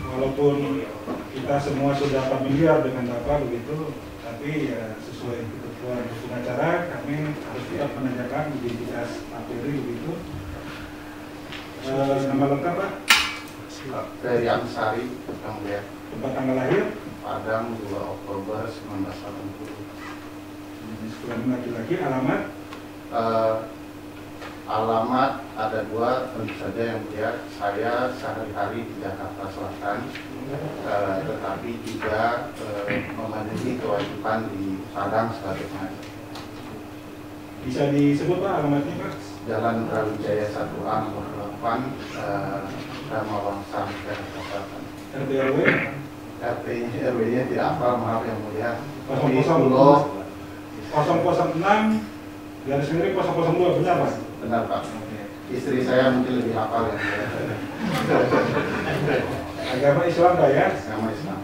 Walaupun kita semua sudah familiar dengan apa begitu, tapi ya sesuai ketentuan hukum acara kami harus tetap menanyakan identitas materi begitu. Nama lengkap Pak? Ferry Ansari, kemudian Tempat tanggal lahir? Padang 2 Oktober 1980. Sekolah laki-laki, alamat? Alamat ada 2, tentu saja yang mulia. Saya sehari-hari di Jakarta Selatan, tetapi juga memenuhi kewajiban di Padang sebagai pengajar. Bisa disebut Pak alamatnya Pak? Jalan Brawijaya 1A nomor 8, Dharma Wangsa, Jakarta Selatan. RT RW? RW-nya tidak hafal, maaf yang mulia. 006 garis miring 002, benar Pak? Benar Pak. Istri saya mungkin lebih hafal yang mulia. Agama Islam Pak ya? Agama Islam.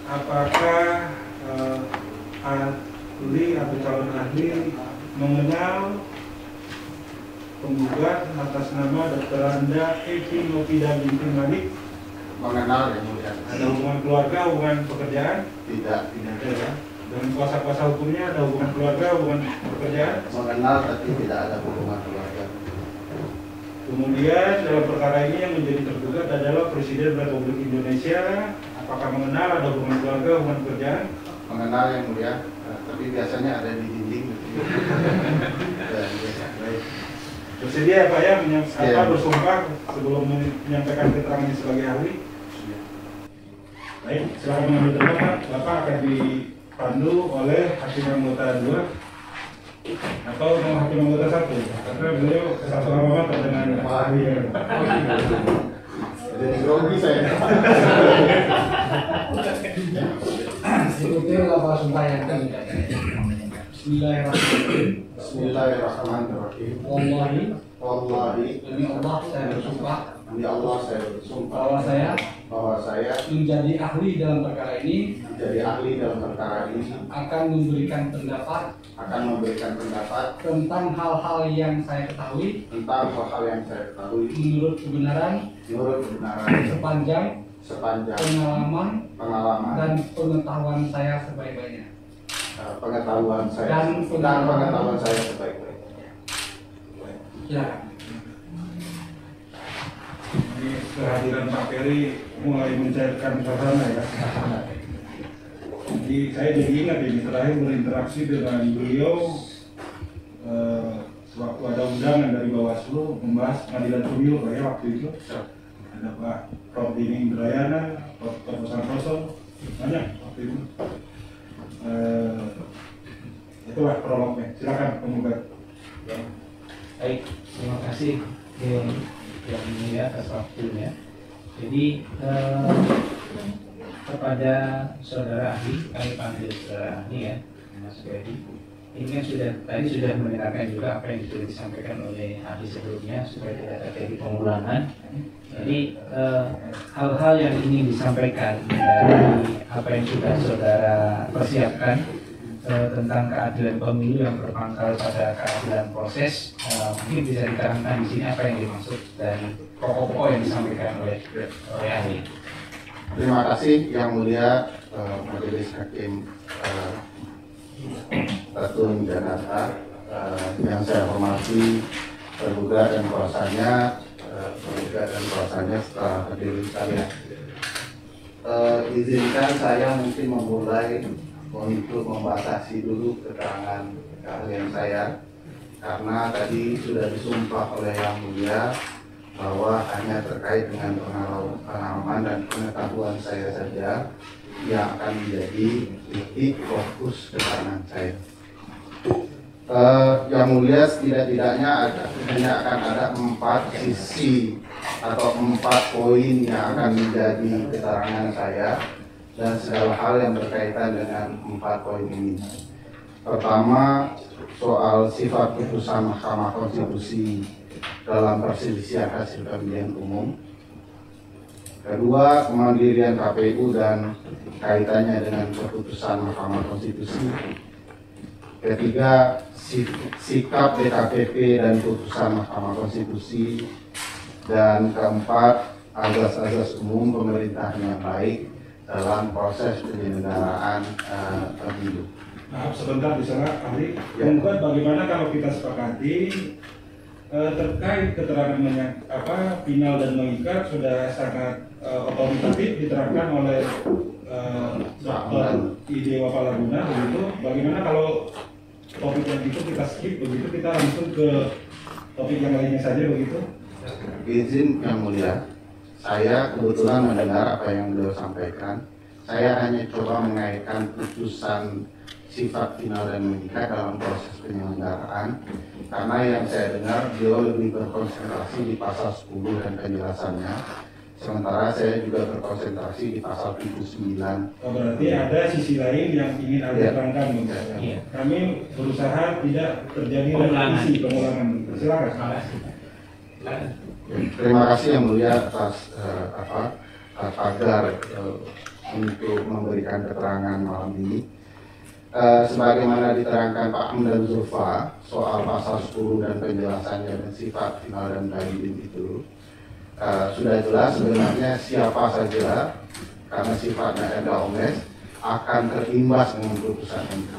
Apakah ahli atau calon ahli mengenal penggugat atas nama Dr. Anda Eki Nopida binti Malik? Mengenal yang mulia. Ada hubungan keluarga, hubungan pekerjaan? Tidak ada ya. Dan kuasa-kuasa hukumnya ada hubungan keluarga, hubungan pekerjaan? mengenal tapi tidak ada hubungan keluarga. Kemudian dalam perkara ini yang menjadi tergugat adalah Presiden Republik Indonesia. Apakah mengenal ada hubungan keluarga, hubungan pekerjaan? Mengenal yang mulia, tapi biasanya ada di dinding. Baik. Bersedia Pak ya bersumpah sebelum menyampaikan keterangannya sebagai ahli? Baik, silakan mengambil tempat Pak. Bapak akan dipandu oleh hakim anggota 2 atau hakim anggota 1 karena beliau satu lama dengan ahli. Jadi grogi saya. Ikuti lafaz sumpah yang kami bacakan. Bismillahirrahmanirrahim. Bismillahirrahmanirrahim. Wallahi Demi Allah saya bersumpah demi Allah saya bersumpah bahwa saya menjadi ahli dalam perkara ini akan memberikan pendapat tentang hal-hal yang saya ketahui menurut kebenaran sepanjang pengalaman dan pengetahuan saya sebaik-baiknya. Pengetahuan saya sebaik-baiknya. Silakan. Ini kehadiran Pak Ferry mulai mencairkan suasana ya. Jadi saya jadi ingat ini terakhir berinteraksi dengan beliau sewaktu ada undangan dari Bawaslu membahas pengadilan pemilu ya waktu itu. Ada Pak Prof. Dini Indrayana, Prof. Santoso, banyak waktu itu. Itulah prolognya. Silakan penggugat. Baik, terima kasih yang mulia atas waktunya. Jadi kepada saudara ahli, kami panggil saudara ahli ya, Mas Ferry. Ini kan tadi sudah mendengarkan juga apa yang sudah disampaikan oleh ahli sebelumnya supaya tidak terjadi pengulangan. Jadi hal-hal yang ingin disampaikan dari apa yang sudah saudara persiapkan tentang keadilan pemilu yang berpangkal pada keadilan proses, mungkin bisa diterangkan di sini apa yang dimaksud dari pokok-pokok yang disampaikan oleh ahli. Terima kasih yang mulia Majelis Hakim Petun Jakarta, yang saya hormati tergugat dan kuasanya setelah berdiri sekalian. Izinkan saya mungkin memulai untuk membatasi dulu keterangan keahlian saya, karena tadi sudah disumpah oleh Yang Mulia bahwa hanya terkait dengan pengalaman dan pengetahuan saya saja yang akan menjadi titik fokus keterangan saya. Yang Mulia setidak-tidaknya hanya akan ada 4 sisi atau 4 poin yang akan menjadi keterangan saya dan segala hal yang berkaitan dengan 4 poin ini. Pertama, soal sifat putusan Mahkamah Konstitusi dalam perselisihan hasil pemilihan umum. Kedua, kemandirian KPU dan kaitannya dengan keputusan Mahkamah Konstitusi. Ketiga, sikap DKPP dan putusan Mahkamah Konstitusi. Dan keempat, azas-azas umum pemerintahan yang baik dalam proses penyelenggaraan pemilu. Maaf sebentar di sana, Ahli. Kemudian bagaimana kalau kita sepakati terkait keterangan final dan mengikat sudah sangat otoritatif diterangkan oleh Dr. Idewa Palaguna begitu. Bagaimana kalau topik yang itu kita skip begitu, kita langsung ke topik yang lainnya saja begitu? Izin yang mulia, saya kebetulan mendengar apa yang beliau sampaikan. Saya hanya coba mengaitkan putusan sifat final dan mengikat dalam proses penyelenggaraan, karena yang saya dengar beliau lebih berkonsentrasi di pasal 10 dan penjelasannya, sementara saya juga berkonsentrasi di pasal 79. Oh, berarti ada sisi lain yang ingin Anda terangkan. Iya. Kami berusaha tidak terjadi Pengulangan. pengulangan. Silakan. Terima kasih yang mulia atas tagar untuk memberikan keterangan malam ini. Sebagaimana diterangkan Pak Hamdan Zulfa soal pasal 10 dan penjelasannya dan sifat final dan binding itu sudah jelas sebenarnya siapa saja, karena sifatnya erga omnes, akan terimbas dengan putusan MK.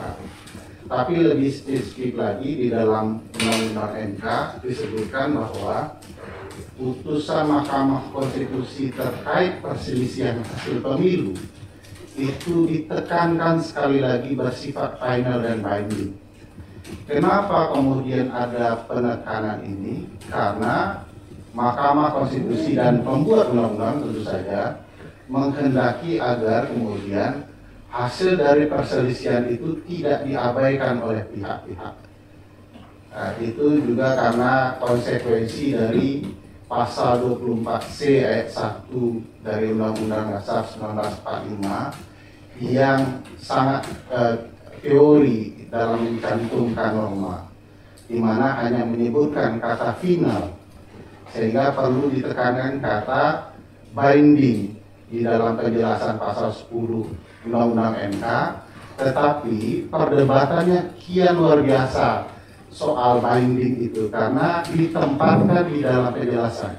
Tapi lebih spesifik lagi di dalam Undang-Undang MK disebutkan bahwa putusan Mahkamah Konstitusi terkait perselisihan hasil pemilu itu ditekankan sekali lagi bersifat final dan binding. Kenapa kemudian ada penekanan ini? Karena Mahkamah Konstitusi dan pembuat undang-undang tentu saja menghendaki agar kemudian hasil dari perselisihan itu tidak diabaikan oleh pihak-pihak. Nah, itu juga karena konsekuensi dari pasal 24C ayat 1 dari Undang-Undang Dasar 1945 yang sangat teori dalam mencantumkan norma, di mana hanya menyebutkan kata final, sehingga perlu ditekankan kata binding di dalam penjelasan pasal 10 Undang-Undang MK. Tetapi perdebatannya kian luar biasa soal binding itu karena ditempatkan di dalam penjelasan.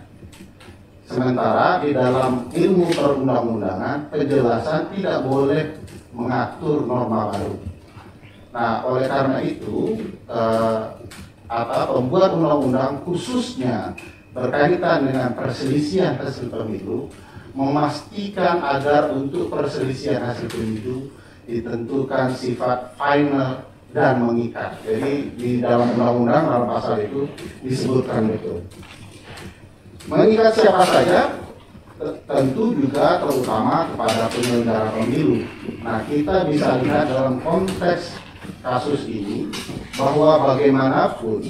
Sementara di dalam ilmu perundang-undangan penjelasan tidak boleh mengatur norma baru. Nah, oleh karena itu pembuat undang-undang khususnya berkaitan dengan perselisihan hasil pemilu memastikan agar untuk perselisihan hasil pemilu ditentukan sifat final dan mengikat. Jadi di dalam undang-undang dalam pasal itu disebutkan betul. Mengikat siapa saja, tentu juga terutama kepada penyelenggara pemilu. Nah, kita bisa lihat dalam konteks kasus ini bahwa bagaimanapun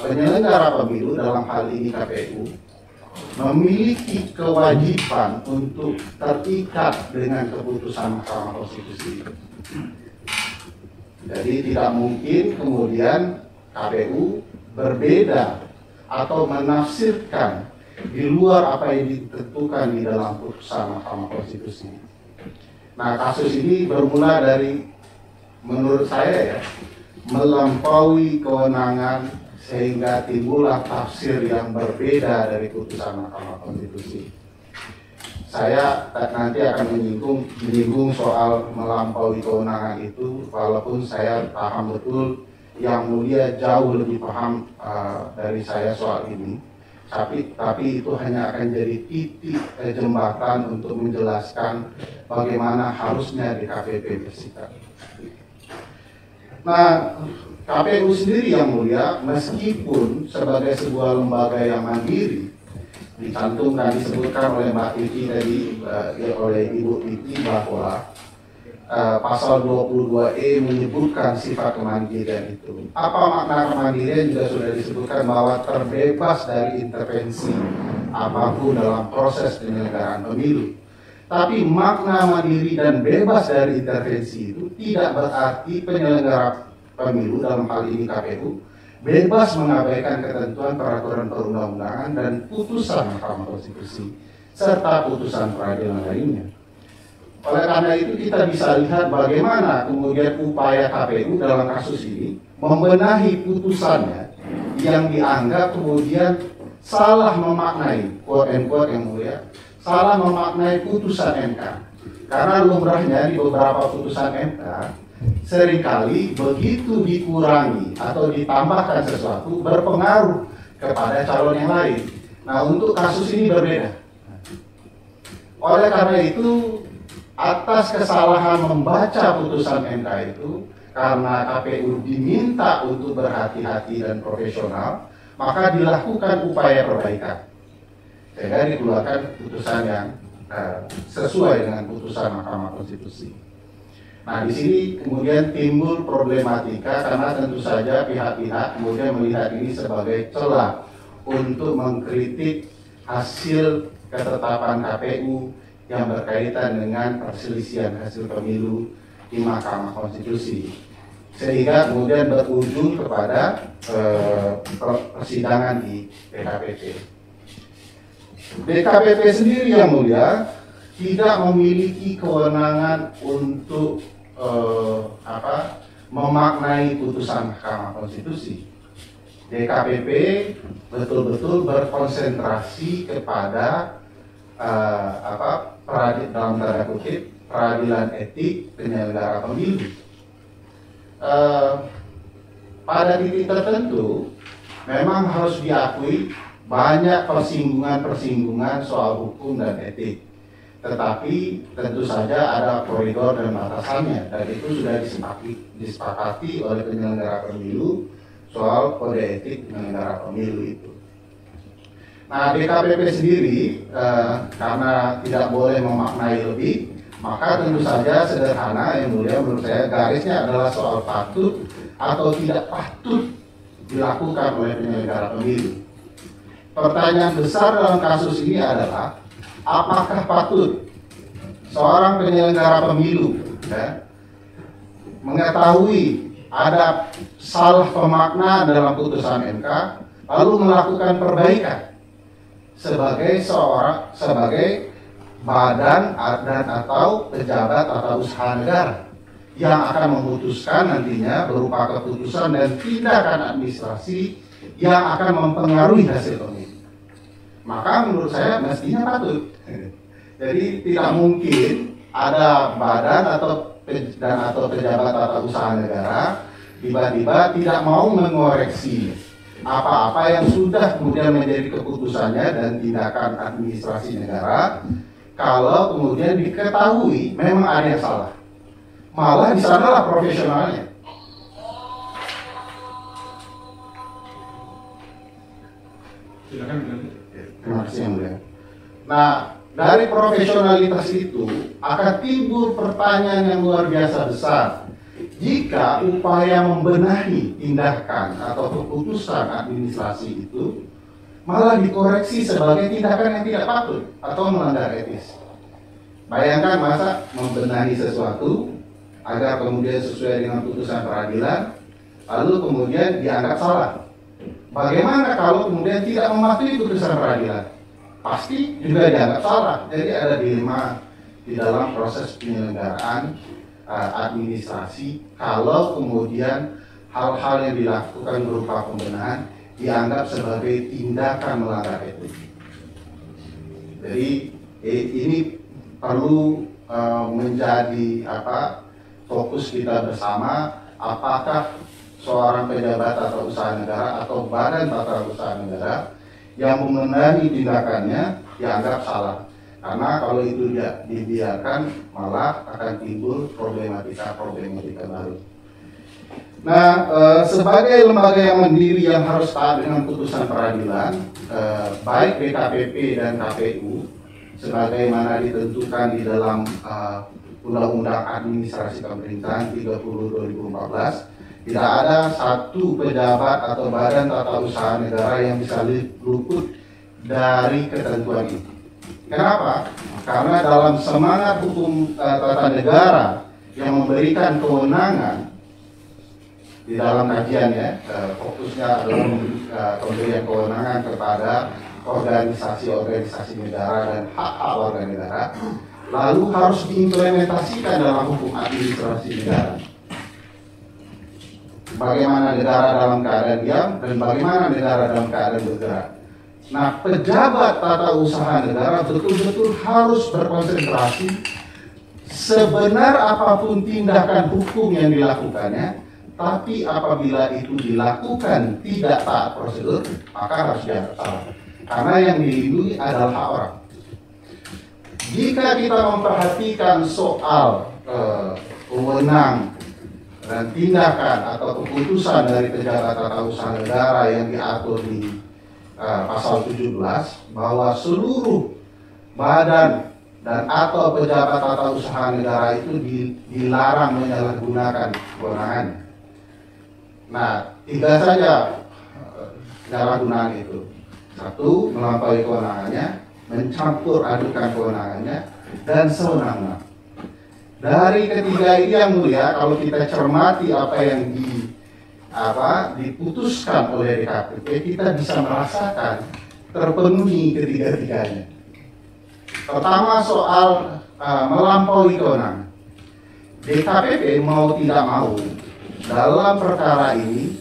penyelenggara pemilu dalam hal ini KPU memiliki kewajiban untuk terikat dengan keputusan Mahkamah Konstitusi. Jadi tidak mungkin kemudian KPU berbeda atau menafsirkan di luar apa yang ditentukan di dalam putusan Mahkamah Konstitusi. Nah, kasus ini bermula dari, menurut saya ya, melampaui kewenangan sehingga timbullah tafsir yang berbeda dari putusan Mahkamah Konstitusi. Saya nanti akan menyinggung soal melampaui kewenangan itu, walaupun saya paham betul yang mulia jauh lebih paham dari saya soal ini. Tapi itu hanya akan jadi titik jembatan untuk menjelaskan bagaimana harusnya DKPP bersikap. Nah, KPU sendiri yang mulia, meskipun sebagai sebuah lembaga yang mandiri, disebutkan oleh Mbak Titi tadi, oleh Ibu Titi bahwa pasal 22E menyebutkan sifat kemandirian itu. Apa makna kemandirian juga sudah disebutkan bahwa terbebas dari intervensi apapun dalam proses penyelenggaraan pemilu. Tapi makna mandiri dan bebas dari intervensi itu tidak berarti penyelenggara pemilu dalam hal ini KPU bebas mengabaikan ketentuan peraturan perundang-undangan dan putusan Mahkamah Konstitusi serta putusan peradilan lainnya. Oleh karena itu kita bisa lihat bagaimana kemudian upaya KPU dalam kasus ini membenahi putusannya yang dianggap kemudian salah memaknai, quote and quote yang mulia, salah memaknai putusan MK. Karena lumrahnya di beberapa putusan MK seringkali begitu dikurangi atau ditambahkan sesuatu berpengaruh kepada calon yang lain. Nah, untuk kasus ini berbeda. Oleh karena itu, atas kesalahan membaca putusan MK itu, karena KPU diminta untuk berhati-hati dan profesional, maka dilakukan upaya perbaikan sehingga dikeluarkan putusan yang sesuai dengan putusan Mahkamah Konstitusi. Nah, di sini kemudian timbul problematika karena tentu saja pihak-pihak kemudian melihat ini sebagai celah untuk mengkritik hasil ketetapan KPU yang berkaitan dengan perselisihan hasil pemilu di Mahkamah Konstitusi, sehingga kemudian berujung kepada persidangan di DKPP. DKPP sendiri yang mulia tidak memiliki kewenangan untuk memaknai putusan Mahkamah Konstitusi. DKPP betul-betul berkonsentrasi kepada dalam tanda kutip peradilan etik penyelenggara pemilu. Pada titik tertentu memang harus diakui banyak persinggungan soal hukum dan etik, tetapi tentu saja ada koridor dan batasannya, dan itu sudah disepakati oleh penyelenggara pemilu soal kode etik penyelenggara pemilu itu. Nah, DKPP sendiri karena tidak boleh memaknai lebih, maka tentu saja sederhana yang mulia menurut saya garisnya adalah soal patut atau tidak patut dilakukan oleh penyelenggara pemilu. Pertanyaan besar dalam kasus ini adalah apakah patut seorang penyelenggara pemilu mengetahui ada salah pemakna dalam putusan MK lalu melakukan perbaikan sebagai badan dan atau pejabat atau usaha negara yang akan memutuskan nantinya berupa keputusan dan tindakan administrasi yang akan mempengaruhi hasil pemilu. Maka menurut saya mestinya patut. Jadi tidak mungkin ada badan atau pejabat atau usaha negara tiba-tiba tidak mau mengoreksi apa-apa yang sudah kemudian menjadi keputusannya dan tindakan administrasi negara kalau kemudian diketahui memang ada yang salah. Malah di sanalah profesionalnya. Silakan. Terima kasih yang mulia. Nah, dari profesionalitas itu akan timbul pertanyaan yang luar biasa besar. Jika upaya membenahi tindakan atau keputusan administrasi itu malah dikoreksi sebagai tindakan yang tidak patut atau melanggar etis. Bayangkan masa membenahi sesuatu agar kemudian sesuai dengan putusan peradilan, lalu kemudian dianggap salah. Bagaimana kalau kemudian tidak mematuhi putusan peradilan? Pasti juga dianggap salah. Jadi ada dilema di dalam proses penyelenggaraan administrasi kalau kemudian hal-hal yang dilakukan berupa pembenahan dianggap sebagai tindakan melanggar etik. Jadi ini perlu menjadi fokus kita bersama, apakah seorang pejabat atau usaha negara atau badan tata usaha negara yang membenahi tindakannya dianggap salah. Karena kalau itu dibiarkan malah akan timbul problematika baru. Nah, sebagai lembaga yang mandiri yang harus taat dengan putusan peradilan, baik DKPP dan KPU, sebagaimana ditentukan di dalam Undang-Undang Administrasi Pemerintahan 30/2014, tidak ada satu pejabat atau badan tata usaha negara yang bisa luput dari ketentuan itu. Kenapa? Karena dalam semangat hukum tata negara yang memberikan kewenangan di dalam kajian ya, fokusnya adalah pemberian kewenangan kepada organisasi-organisasi negara dan hak-hak warga negara, lalu harus diimplementasikan dalam hukum administrasi negara. Bagaimana negara dalam keadaan diam dan bagaimana negara dalam keadaan bergerak. Nah, pejabat tata usaha negara betul-betul harus berkonsentrasi sebenar apapun tindakan hukum yang dilakukannya, tapi apabila itu dilakukan tidak taat prosedur, maka harus dianggap salah. Karena yang dilindungi adalah hak orang. Jika kita memperhatikan soal wewenang dan tindakan atau keputusan dari pejabat tata usaha negara yang diatur di pasal 17, bahwa seluruh badan dan atau pejabat tata usaha negara itu dilarang menyalahgunakan kewenangannya. Nah, 3 saja penyalahgunaan itu. 1, melampaui kewenangannya, mencampur adukan kewenangannya, dan sewenang-wenang. Dari ketiga ini yang mulia, kalau kita cermati apa yang diputuskan oleh DKPP, kita bisa merasakan terpenuhi ketiga-tiganya. Pertama, soal melampaui kewenangan. DKPP mau tidak mau dalam perkara ini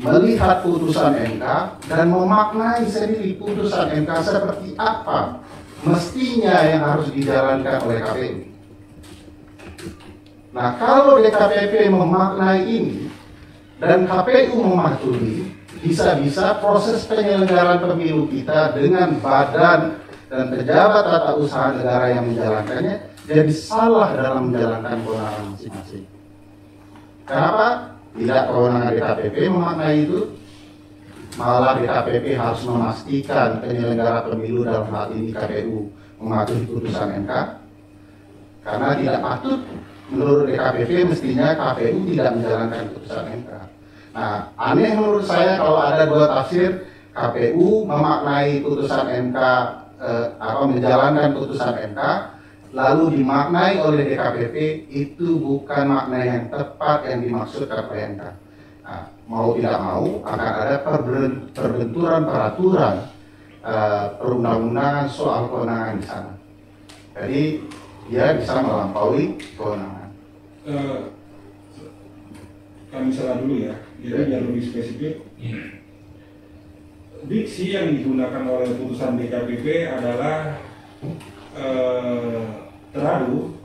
melihat putusan MK dan memaknai sendiri putusan MK seperti apa mestinya yang harus dijalankan oleh KPU. Nah, kalau DKPP memaknai ini dan KPU mematuhi, bisa-bisa proses penyelenggaraan pemilu kita dengan badan dan pejabat tata usaha negara yang menjalankannya jadi salah dalam menjalankan kewenangan masing-masing. Kenapa? Tidak kewenangan DKPP memaknai itu, malah DKPP harus memastikan penyelenggara pemilu dalam hal ini KPU mematuhi putusan MK. Karena tidak patut menurut DKPP mestinya KPU tidak menjalankan putusan MK. Nah, aneh menurut saya kalau ada 2 tafsir, KPU memaknai putusan MK menjalankan putusan MK, lalu dimaknai oleh DKPP, itu bukan makna yang tepat yang dimaksudkan oleh MK. Nah, mau tidak mau akan ada perbenturan peraturan perundang-undangan soal kewenangan di sana. Jadi dia bisa melampaui kewenangan. Kami salah dulu ya, jadi biar lebih spesifik. Diksi yang digunakan oleh putusan DKPP adalah teradu,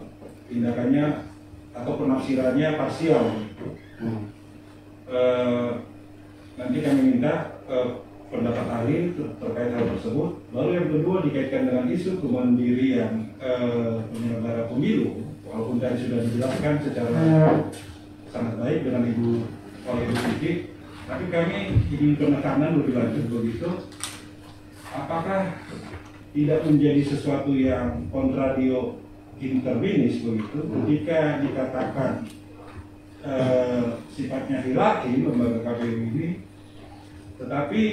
tindakannya atau penafsirannya parsial. Nanti kami minta pendapat ahli terkait hal tersebut. Lalu yang kedua dikaitkan dengan isu kemandirian penyelenggara pemilu, walaupun tadi sudah dijelaskan secara sangat baik dengan Ibu Siti, tapi kami ingin penekanan lebih lanjut begitu. Apakah tidak menjadi sesuatu yang kontradio intervenis begitu ketika dikatakan sifatnya hierarki lembaga KPU ini, tetapi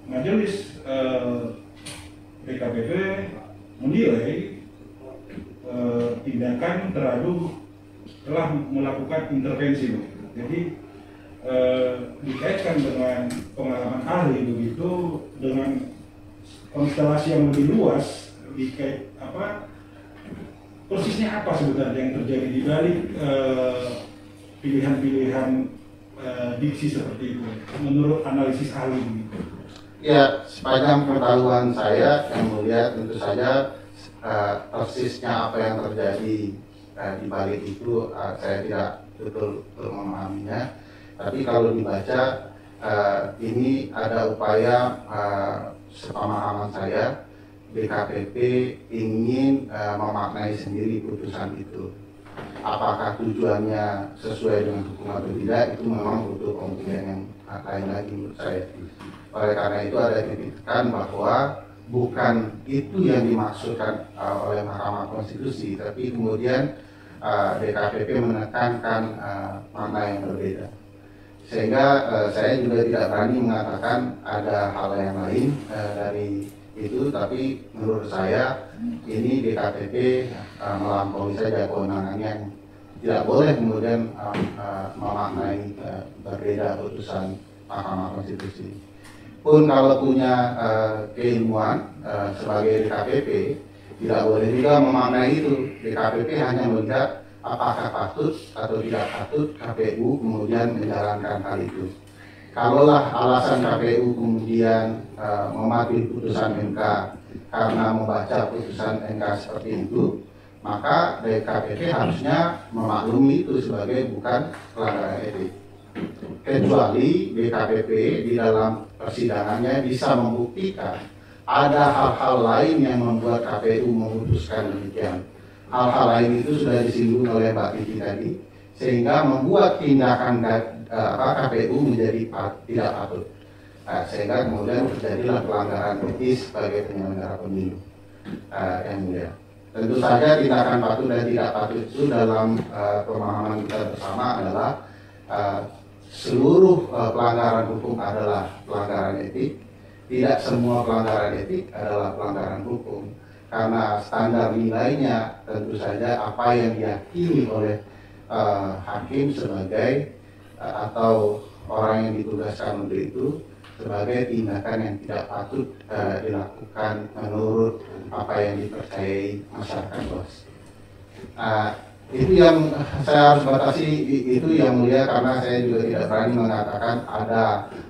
majelis DKPP menilai tindakan teradu telah melakukan intervensi begitu. Jadi dikaitkan dengan pengalaman ahli begitu, dengan konstelasi yang lebih luas, dikait persisnya apa sebenarnya yang terjadi di balik pilihan-pilihan diksi seperti itu menurut analisis ahli begitu. Ya, sepanjang pengetahuan saya yang melihat tentu saja persisnya apa yang terjadi di balik itu saya tidak betul memahaminya. Tapi kalau dibaca ini ada upaya sepemahaman saya, DKPP ingin memaknai sendiri putusan itu. Apakah tujuannya sesuai dengan hukum atau tidak, itu memang butuh pembuktian yang lain lagi menurut saya. Oleh karena itu ada titikkan bahwa bukan itu yang dimaksudkan oleh Mahkamah Konstitusi, tapi kemudian DKPP menekankan makna yang berbeda. Sehingga saya juga tidak berani mengatakan ada hal yang lain dari itu, tapi menurut saya ini DKPP melampaui saja kewenangannya tidak boleh kemudian memaknai berbeda putusan Mahkamah Konstitusi. Pun kalau punya keilmuan sebagai DKPP, tidak boleh juga memaknai itu. DKPP hanya melihat apakah patut atau tidak patut KPU kemudian menjalankan hal itu. Kalaulah alasan KPU kemudian mematuhi putusan MK karena membaca putusan MK seperti itu, maka DKPP harusnya memaklumi itu sebagai bukan pelanggaran etik. Kecuali DKPP di dalam persidangannya bisa membuktikan ada hal-hal lain yang membuat KPU memutuskan demikian. Hal-hal lain itu sudah disinggung oleh Mbak Titi tadi, sehingga membuat tindakan KPU menjadi tidak patut. Sehingga kemudian terjadilah pelanggaran etis sebagai penyelenggara pemilu. Yang mulia. Tentu saja tindakan patut dan tidak patut itu dalam pemahaman kita bersama adalah seluruh pelanggaran hukum adalah pelanggaran etik. Tidak semua pelanggaran etik adalah pelanggaran hukum. Karena standar nilainya tentu saja apa yang diyakini oleh hakim sebagai atau orang yang ditugaskan untuk itu sebagai tindakan yang tidak patut dilakukan menurut apa yang dipercayai masyarakat luas. Itu yang saya harus batasi, itu yang mulia, karena saya juga tidak berani mengatakan ada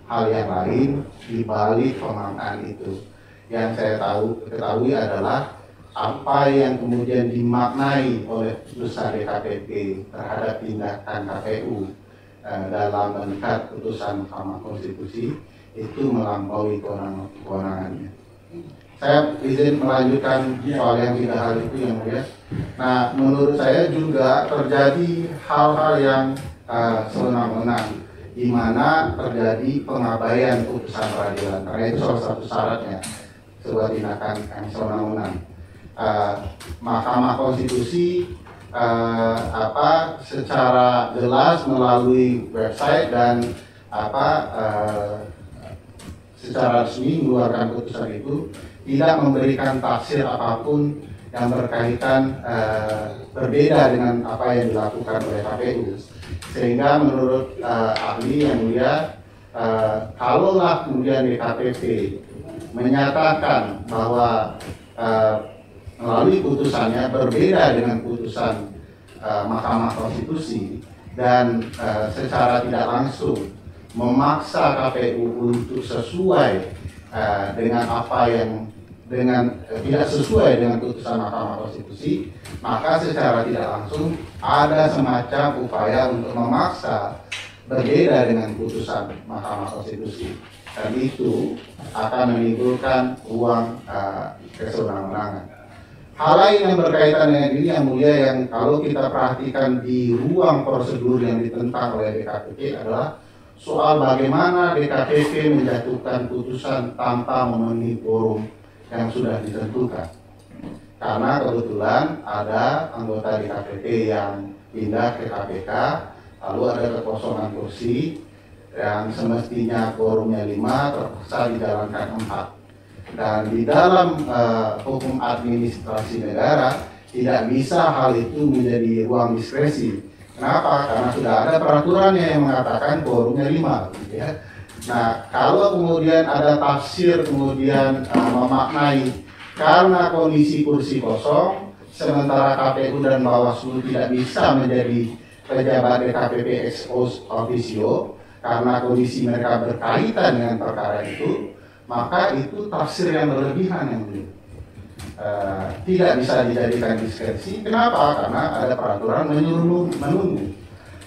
hal yang lain di balik pemaknaan itu. Yang saya ketahui adalah apa yang kemudian dimaknai oleh putusan DKPP terhadap tindakan KPU dalam melihat putusan Mahkamah Konstitusi itu melampaui kewenangannya. Saya izin melanjutkan soal yang tiga hal itu yang mulia. Nah, menurut saya juga terjadi hal-hal yang sewenang-wenang, di mana terjadi pengabaian putusan peradilan. Karena itu salah satu syaratnya sebuah tindakan yang sewenang-wenang. Mahkamah Konstitusi secara jelas melalui website dan secara resmi mengeluarkan putusan itu tidak memberikan tafsir apapun yang berkaitan berbeda dengan apa yang dilakukan oleh KPU. Sehingga menurut ahli yang mulia, kalaulah kemudian DKPP menyatakan bahwa melalui putusannya berbeda dengan putusan Mahkamah Konstitusi dan secara tidak langsung memaksa KPU untuk sesuai dengan apa yang tidak sesuai dengan putusan Mahkamah Konstitusi, maka secara tidak langsung ada semacam upaya untuk memaksa berbeda dengan putusan Mahkamah Konstitusi, dan itu akan menimbulkan ruang kesewenang-wenangan. Hal lain yang berkaitan dengan ini yang mulia, yang kalau kita perhatikan di ruang prosedur yang ditentang oleh DKPP adalah soal bagaimana DKPP menjatuhkan putusan tanpa memenuhi quorum yang sudah ditentukan. Karena kebetulan ada anggota DKPP yang pindah ke KPK, lalu ada kekosongan kursi yang semestinya quorumnya 5 terpaksa dijalankan 4. Dan di dalam hukum administrasi negara tidak bisa hal itu menjadi ruang diskresi. Kenapa? Karena sudah ada peraturannya yang mengatakan quorumnya 5. Gitu ya. Nah, kalau kemudian ada tafsir kemudian memaknai karena kondisi kursi kosong, sementara KPU dan Bawaslu tidak bisa menjadi pejabat DKPP ex officio karena kondisi mereka berkaitan dengan perkara itu, maka itu tafsir yang berlebihan yang tidak bisa dijadikan diskresi. Kenapa? Karena ada peraturan menunggu.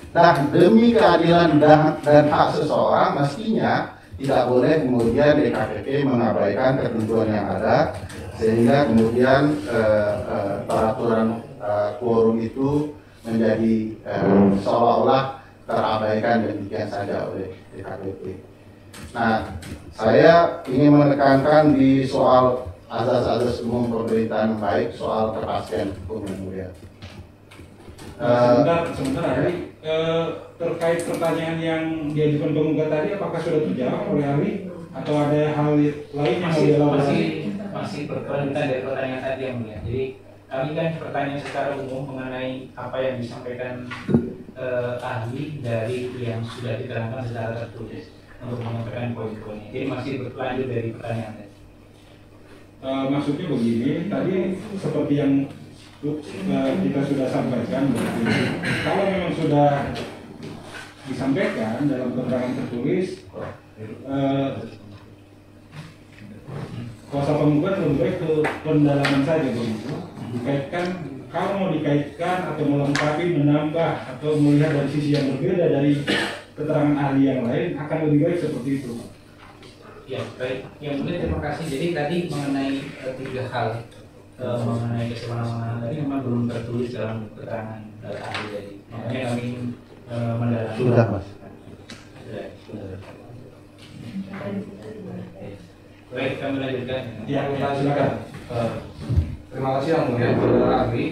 Dan demi keadilan dan hak seseorang mestinya tidak boleh kemudian DKPP mengabaikan ketentuan yang ada, sehingga kemudian peraturan quorum itu menjadi seolah-olah terabaikan demikian saja oleh DKPP. Nah, saya ingin menekankan di soal azas-azas umum pemerintahan baik, soal kepastian hukum yang mulia. Sebentar ahli, terkait pertanyaan yang diajukan penggugat tadi, apakah sudah terjawab oleh ahli atau ada hal lain yang mau dielaborasi? Masih berkelanjutan dari pertanyaan tadi yang mulia. Jadi Kami kan pertanyaan secara umum mengenai apa yang disampaikan ahli dari yang sudah diterangkan secara tertulis untuk menyampaikan poin-poinnya. Jadi masih berlanjut dari pertanyaan tadi. Maksudnya begini, tadi seperti yang kita sudah sampaikan, kalau memang sudah disampaikan dalam keterangan tertulis, kuasa penggugat lebih baik ke pendalaman saja begitu. Dikaitkan, kalau mau dikaitkan atau melengkapi, menambah atau melihat dari sisi yang berbeda dari keterangan ahli yang lain, akan lebih baik seperti itu. Ya, baik. Yang mulia terima kasih. Jadi tadi mengenai 3 hal mengenai kesewenang-wenangan tadi memang belum tertulis dalam keterangan ahli tadi. Makanya kami mendalami. Sudah, Mas. Sudah. Baik, kami lanjutkan. Ya, silakan. Terima kasih yang mulia saudara ahli.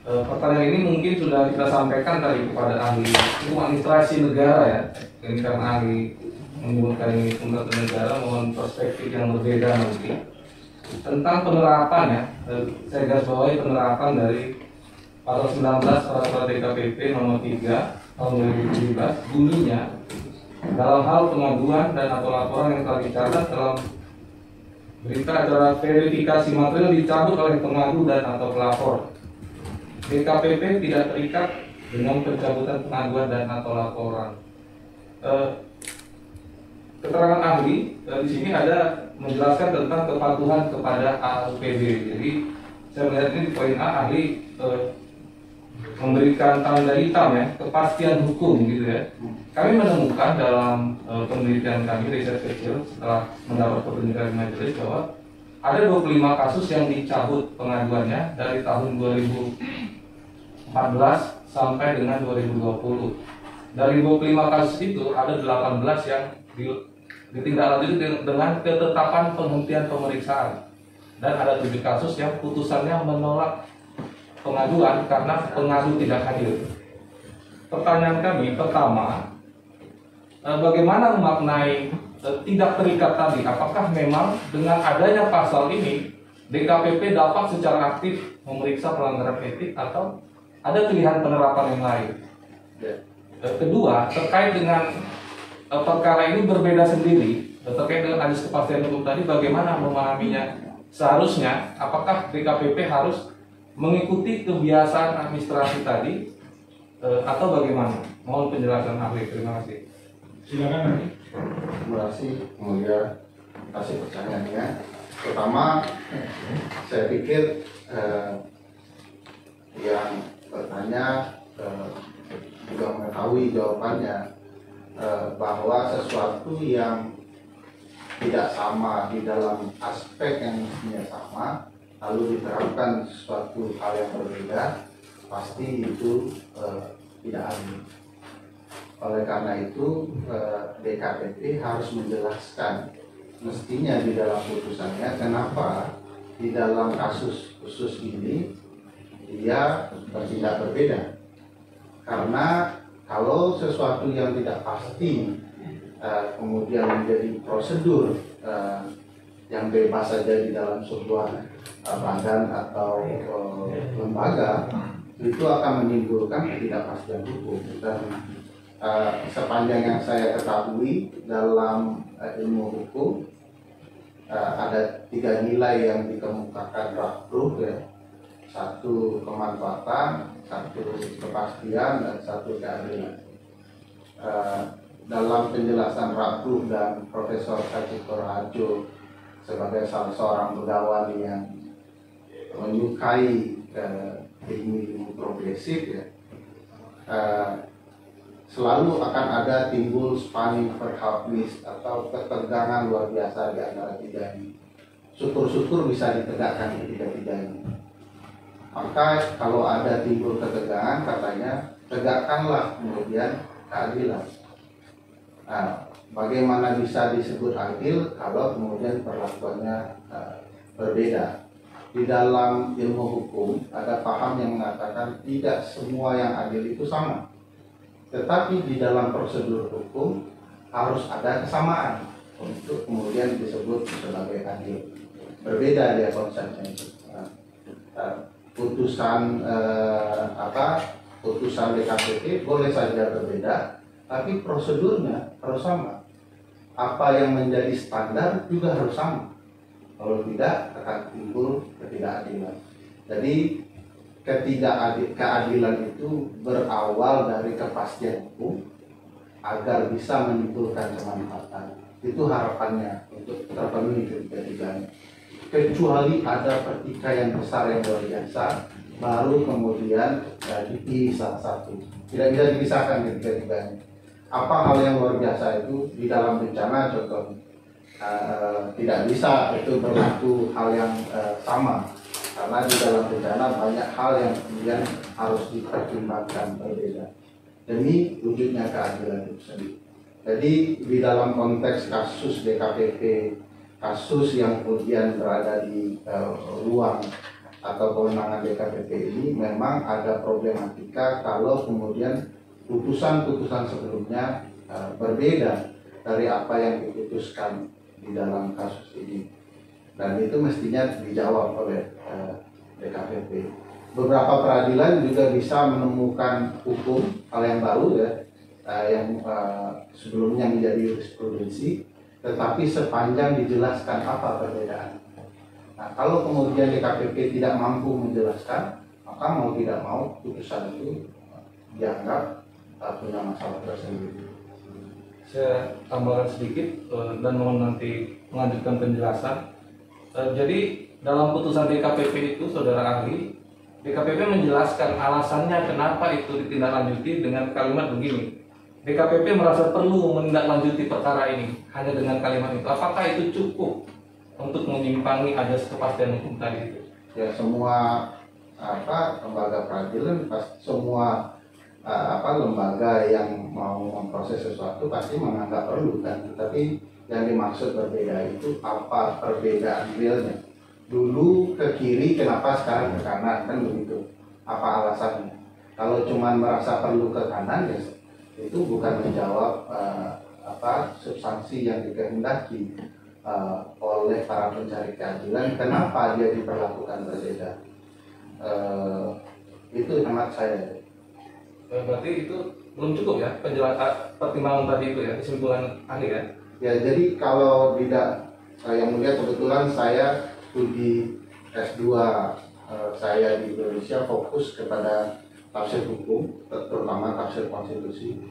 Pertanyaan ini mungkin sudah kita sampaikan tadi kepada ahli hukum administrasi negara ya. Ini karena ahli menggunakan ini hukum negara, mohon perspektif yang berbeda nanti tentang penerapan ya. Saya garis bawahi penerapan dari pasal 19 peraturan DKPP nomor 3 tahun 2017 bunyinya dalam hal pengaduan dan atau laporan yang telah dicatat dalam berita acara verifikasi material dicabut oleh pengadu dan atau pelapor. DKPP tidak terikat dengan pencabutan pengaduan dan atau laporan. Keterangan ahli di sini ada menjelaskan tentang kepatuhan kepada AUPD. Jadi saya melihat ini di poin A ahli memberikan tanda hitam ya, kepastian hukum gitu ya. Kami menemukan dalam penelitian kami, riset kecil setelah mendapat petunjuk dari majelis bahwa ada 25 kasus yang dicabut pengaduannya dari tahun 2014 sampai dengan 2020. Dari 25 kasus itu ada 18 yang ditindaklanjuti dengan ketetapan penghentian pemeriksaan, dan ada 7 kasus yang putusannya menolak pengaduan karena pengadu tidak hadir. Pertanyaan kami pertama, bagaimana memaknai tidak terikat tadi? Apakah memang dengan adanya pasal ini DKPP dapat secara aktif memeriksa pelanggaran etik atau ada pilihan penerapan yang lain? Kedua, terkait dengan perkara ini berbeda sendiri, terkait dengan adis kepastian hukum tadi, bagaimana memahaminya? Seharusnya apakah DKPP harus mengikuti kebiasaan administrasi tadi atau bagaimana? Mohon penjelasan ahli. Terima kasih. Silakan nanti. Terima kasih, mulia atas pertanyaannya. Pertama, saya pikir yang bertanya juga mengetahui jawabannya, bahwa sesuatu yang tidak sama di dalam aspek yang mestinya sama lalu diterapkan sesuatu hal yang berbeda, pasti itu tidak adil. Oleh karena itu DKPP harus menjelaskan mestinya di dalam putusannya kenapa di dalam kasus khusus ini dia bertindak berbeda. Karena kalau sesuatu yang tidak pasti kemudian menjadi prosedur yang bebas saja di dalam sebuah badan atau lembaga, itu akan menimbulkan ketidakpastian hukum. Dan sepanjang yang saya ketahui dalam ilmu hukum ada 3 nilai yang dikemukakan Rakruh ya. 1 kemanfaatan, 1 kepastian, dan 1 keadilan. Dalam penjelasan Rakruh dan Profesor Kacito Raharjo sebagai salah seorang budayawan yang menyukai ilmu progresif ya, selalu akan ada timbul spanning verhältnis atau ketegangan luar biasa di antara 3 ini. Syukur-syukur bisa ditegakkan ketiga-tiga ini. Maka kalau ada timbul ketegangan, katanya tegakkanlah kemudian keadilan. Nah, bagaimana bisa disebut adil kalau kemudian perlakuannya berbeda? Di dalam ilmu hukum ada paham yang mengatakan tidak semua yang adil itu sama. Tetapi di dalam prosedur hukum harus ada kesamaan untuk kemudian disebut sebagai adil. Berbeda dia konsepnya itu. putusan putusan DKPP boleh saja berbeda, tapi prosedurnya harus sama. Apa yang menjadi standar juga harus sama. Kalau tidak akan timbul ketidakadilan. Jadi keadilan itu berawal dari kepastian hukum agar bisa menimbulkan kemanfaatan. Itu harapannya untuk terpenuhi ketiga-tiganya. Kecuali ada pertikaian besar yang luar biasa, baru kemudian dipilih salah satu. Tidak bisa dipisahkan ketiga-tiganya. Apa hal yang luar biasa itu di dalam bencana contohnya? Tidak bisa itu berlaku hal yang sama. Karena di dalam bencana banyak hal yang kemudian harus dipertimbangkan berbeda demi wujudnya keadilan itu sendiri. Jadi di dalam konteks kasus DKPP, kasus yang kemudian berada di ruang atau kewenangan DKPP ini memang ada problematika kalau kemudian putusan-putusan sebelumnya berbeda dari apa yang diputuskan di dalam kasus ini. Dan itu mestinya dijawab oleh DKPP. Beberapa peradilan juga bisa menemukan hukum hal yang baru ya, yang sebelumnya menjadi jurisprudensi, tetapi sepanjang dijelaskan apa perbedaan. Nah, kalau kemudian DKPP tidak mampu menjelaskan, maka mau tidak mau putusan itu dianggap punya masalah tersendiri. Saya tambahkan sedikit dan mohon nanti melanjutkan penjelasan. Jadi dalam putusan DKPP itu, saudara ahli, DKPP menjelaskan alasannya kenapa itu ditindaklanjuti dengan kalimat begini. DKPP merasa perlu menindaklanjuti perkara ini hanya dengan kalimat itu. Apakah itu cukup untuk menyimpangi ajas kepastian hukum tadi itu? Ya, semua lembaga peradilan, semua lembaga yang mau memproses sesuatu pasti menganggap perlu kan. Tetapi yang dimaksud berbeda itu apa perbedaan realnya? Dulu ke kiri, kenapa sekarang ke kanan, kan begitu? Apa alasannya? Kalau cuma merasa perlu ke kanan, ya itu bukan menjawab substansi yang dikehendaki oleh para pencari keadilan. Kenapa dia diperlakukan berbeda? Itu hemat saya. Berarti itu belum cukup ya penjelasan pertimbangan tadi itu ya, kesimpulan ahli ya? Ya, jadi kalau tidak, yang mulia kebetulan saya studi S2 saya di Indonesia fokus kepada tafsir hukum, terutama tafsir konstitusi.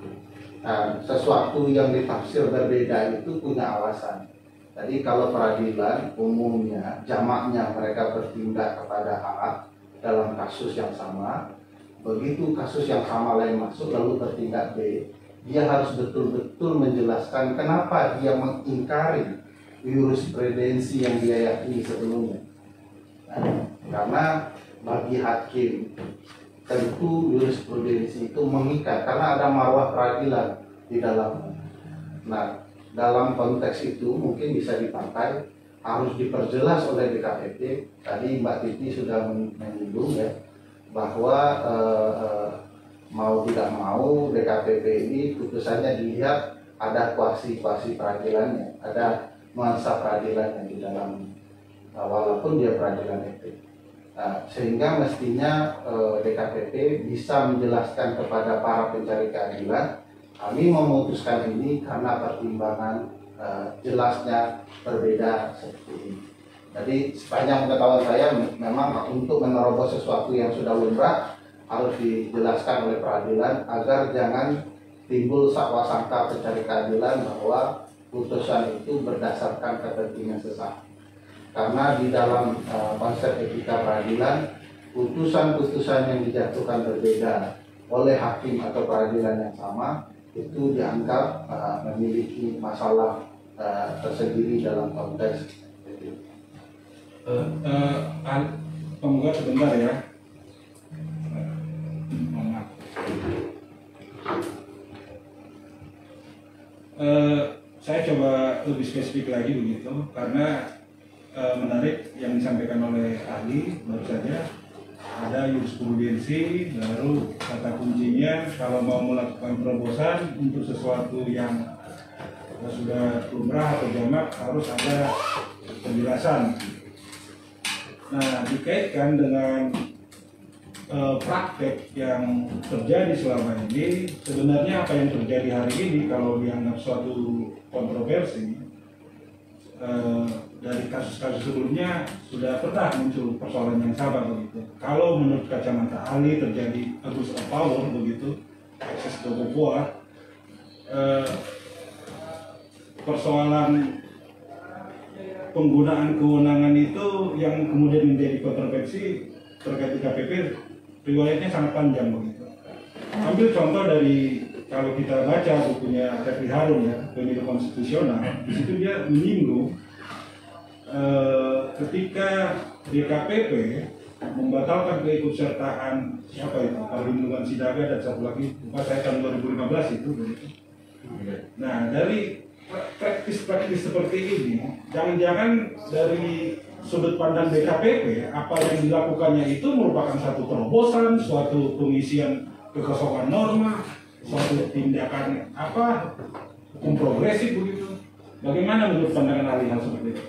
Nah, sesuatu yang ditafsir berbeda itu punya alasan. Jadi kalau peradilan umumnya jamaknya mereka bertindak kepada A dalam kasus yang sama, begitu kasus yang sama lain masuk lalu bertindak B, dia harus betul-betul menjelaskan kenapa dia mengingkari jurisprudensi yang dia yakini sebelumnya. Nah, karena bagi hakim tentu jurisprudensi itu mengikat karena ada marwah peradilan di dalamnya. Nah, dalam konteks itu mungkin bisa dipakai, harus diperjelas oleh DKPP. Tadi Mbak Titi sudah menyinggung ya bahwa mau tidak mau DKPP ini putusannya dilihat ada kuasi-kuasi peradilannya, ada nuansa peradilannya di dalam, walaupun dia peradilan etik. Nah, sehingga mestinya DKPP bisa menjelaskan kepada para pencari keadilan, kami memutuskan ini karena pertimbangan jelasnya berbeda seperti ini. Jadi sepanjang pengetahuan saya memang untuk menerobos sesuatu yang sudah lumrah harus dijelaskan oleh peradilan agar jangan timbul sakwa-sangka pencari keadilan bahwa putusan itu berdasarkan kepentingan sesaat. Karena di dalam konsep etika peradilan, putusan-putusan yang dijatuhkan berbeda oleh hakim atau peradilan yang sama itu dianggap memiliki masalah tersendiri dalam konteks etika. Penggugat sebentar ya. Saya coba lebih spesifik lagi begitu karena menarik yang disampaikan oleh ahli baru saja. Ada jurisprudensi, baru kata kuncinya kalau mau melakukan terobosan untuk sesuatu yang sudah lumrah atau jamak harus ada penjelasan. Nah, dikaitkan dengan praktek yang terjadi selama ini, sebenarnya apa yang terjadi hari ini kalau dianggap suatu kontroversi, dari kasus-kasus sebelumnya sudah pernah muncul persoalan yang sama begitu. Kalau menurut kacamata ahli terjadi abuse of power begitu, akses ke power, persoalan penggunaan kewenangan itu yang kemudian menjadi kontroversi terkait IKPP, riwayatnya sangat panjang begitu. Ambil contoh dari kalau kita baca bukunya Refli Harun ya, Pemilu Konstitusional, di situ dia menyinggung ketika DKPP membatalkan keikutsertaan siapa itu, Perlindungan Sidaga dan satu lagi, saya tahun 2015 itu begitu. Nah, dari praktis-praktis seperti ini, jangan-jangan dari sudut pandang DKPP, apa yang dilakukannya itu merupakan satu terobosan, suatu pengisian kekosongan norma, suatu tindakan hukum progresif begitu. Bagaimana menurut pandangan ahli hal seperti itu?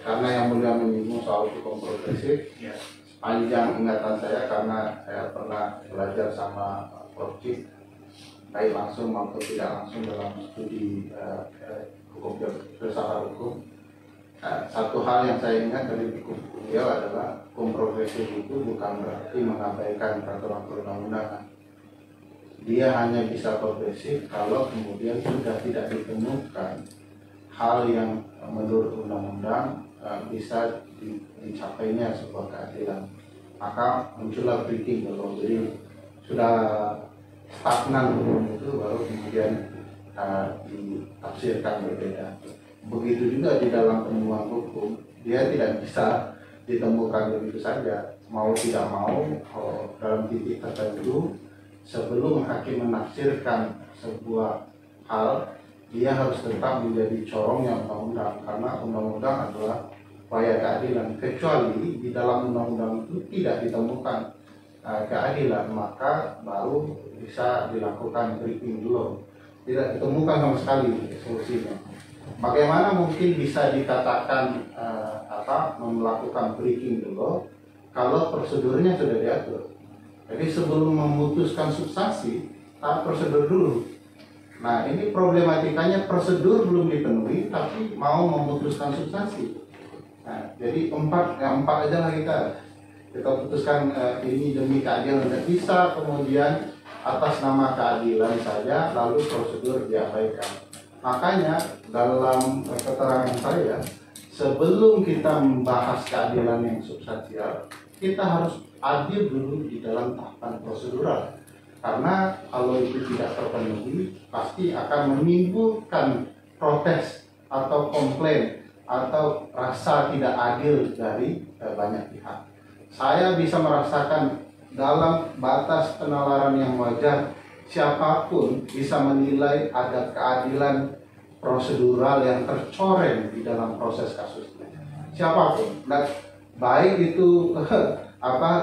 Karena yang mulia menyinggung soal hukum progresif, Ya. panjang ingatan saya karena saya pernah belajar sama Prof. Cik, baik langsung maupun tidak langsung dalam studi hukum filsafat hukum. Satu hal yang saya ingat dari buku beliau adalah hukum progresif itu bukan berarti mengabaikan peraturan perundang-undangan. Dia hanya bisa progresif kalau kemudian sudah tidak ditemukan hal yang menurut undang-undang bisa dicapainya sebuah keadilan. Maka muncullah breaking law. Jadi sudah stagnan hukum itu baru kemudian ditafsirkan berbeda. Begitu juga di dalam penemuan hukum, dia tidak bisa ditemukan begitu saja. Mau tidak mau dalam titik tertentu, sebelum hakim menafsirkan sebuah hal, dia harus tetap menjadi corongnya undang-undang, karena undang-undang adalah upaya keadilan. Kecuali di dalam undang-undang itu tidak ditemukan keadilan, maka baru bisa dilakukan breaking dulu. Tidak ditemukan sama sekali solusinya. Bagaimana mungkin bisa dikatakan melakukan breaking dulu kalau prosedurnya sudah diatur? Jadi sebelum memutuskan substansi, tahap prosedur dulu. Nah, ini problematikanya, prosedur belum dipenuhi tapi mau memutuskan substansi. Nah, jadi empat aja lah kita putuskan ini demi keadilan. Tidak bisa kemudian atas nama keadilan saja lalu prosedur diabaikan. Makanya dalam keterangan saya, sebelum kita membahas keadilan yang substansial, kita harus adil dulu di dalam tahapan prosedural. Karena kalau itu tidak terpenuhi, pasti akan menimbulkan protes atau komplain atau rasa tidak adil dari banyak pihak. Saya bisa merasakan dalam batas penalaran yang wajar, siapapun bisa menilai ada keadilan prosedural yang tercoreng di dalam proses kasus ini. Siapapun, baik itu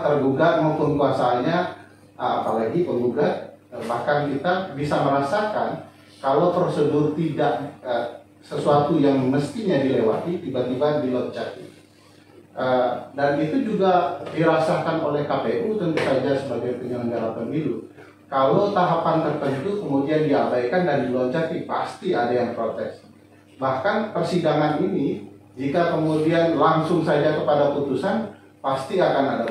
tergugat maupun kuasanya, apalagi penggugat, bahkan kita bisa merasakan kalau prosedur tidak sesuatu yang mestinya dilewati tiba-tiba diloncati. Dan itu juga dirasakan oleh KPU tentu saja sebagai penyelenggara pemilu. Kalau tahapan tertentu kemudian diabaikan dan diloncati, pasti ada yang protes. Bahkan persidangan ini, jika kemudian langsung saja kepada putusan, pasti akan ada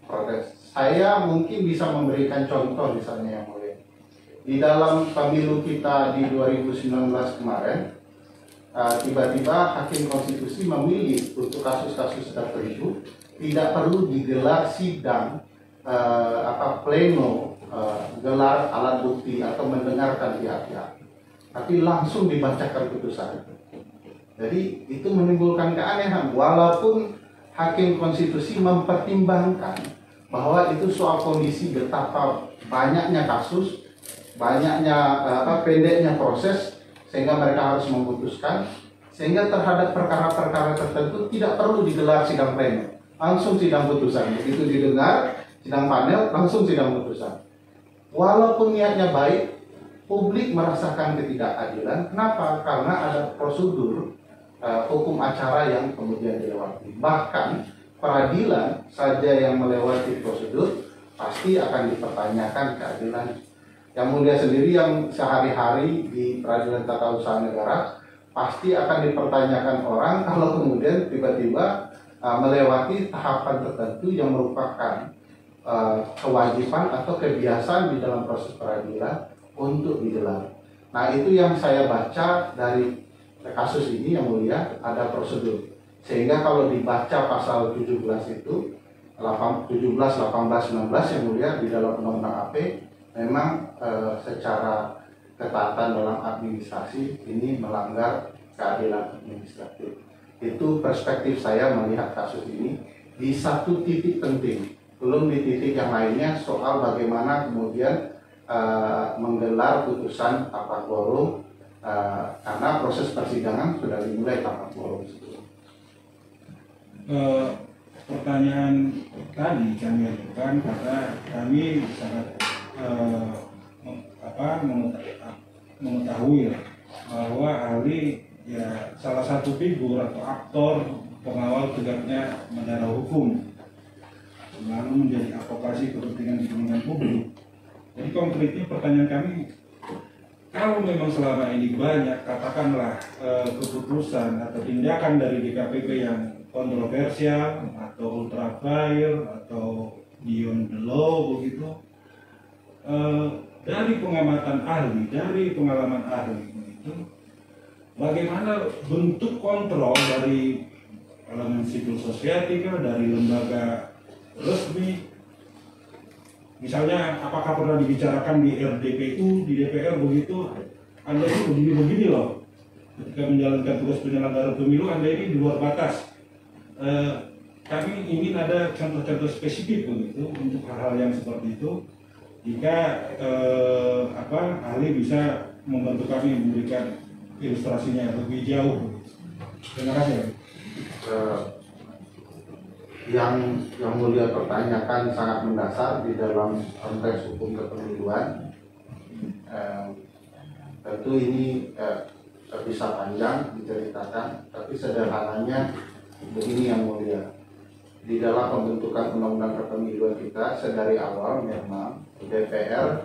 protes. Saya mungkin bisa memberikan contoh misalnya yang mulia. Di dalam pemilu kita di 2019 kemarin, tiba-tiba Hakim Konstitusi memilih untuk kasus-kasus tertentu tidak perlu digelar sidang pleno, gelar alat bukti atau mendengarkan pihak-pihak, tapi langsung dibacakan putusan. Jadi itu menimbulkan keanehan, walaupun Hakim Konstitusi mempertimbangkan bahwa itu soal kondisi betapa banyaknya kasus, banyaknya pendeknya proses, sehingga mereka harus memutuskan, sehingga terhadap perkara-perkara tertentu tidak perlu digelar sidang pleno, langsung sidang putusan. Begitu didengar sidang panel, langsung sidang putusan. Walaupun niatnya baik, publik merasakan ketidakadilan. Kenapa? Karena ada prosedur hukum acara yang kemudian dilewati. Bahkan peradilan saja yang melewati prosedur, pasti akan dipertanyakan keadilan. Yang mulia sendiri yang sehari-hari di peradilan tata usaha negara, pasti akan dipertanyakan orang kalau kemudian tiba-tiba melewati tahapan tertentu yang merupakan kewajiban atau kebiasaan di dalam proses peradilan untuk digelar. Nah, itu yang saya baca dari kasus ini yang mulia, ada prosedur. Sehingga kalau dibaca pasal 17 itu, 17, 18, 19 yang mulia di dalam Undang-Undang AP, memang secara ketatan dalam administrasi ini melanggar keadilan administratif. Itu perspektif saya melihat kasus ini di satu titik penting, belum di titik yang lainnya soal bagaimana kemudian menggelar putusan tanpa quorum, karena proses persidangan sudah dimulai tanpa quorum. Pertanyaan tadi kami ajukan karena kami sangat mengetahui bahwa ahli ya salah satu figur atau aktor pengawal tegaknya negara hukum, lalu menjadi advokasi kepentingan publik. Jadi konkretnya pertanyaan kami, kalau memang selama ini banyak katakanlah keputusan atau tindakan dari DKPP yang kontroversial atau ultra vires atau beyond the law begitu, dari pengamatan ahli, dari pengalaman ahli begitu, bagaimana bentuk kontrol dari elemen civil society dari lembaga resmi, misalnya apakah pernah dibicarakan di RDPU, di DPR begitu, Anda itu begini loh, ketika menjalankan tugas penyelenggara pemilu Anda ini di luar batas. Kami ingin ada contoh-contoh spesifik begitu untuk hal-hal yang seperti itu. Jika ahli bisa membantu kami memberikan ilustrasinya lebih jauh. Terima kasih. Yang mulia pertanyakan sangat mendasar di dalam konteks hukum kepemiluan. Tentu ini bisa panjang diceritakan, tapi sederhananya begini yang mulia. Di dalam pembentukan undang-undang kepemiluan kita sedari awal memang DPR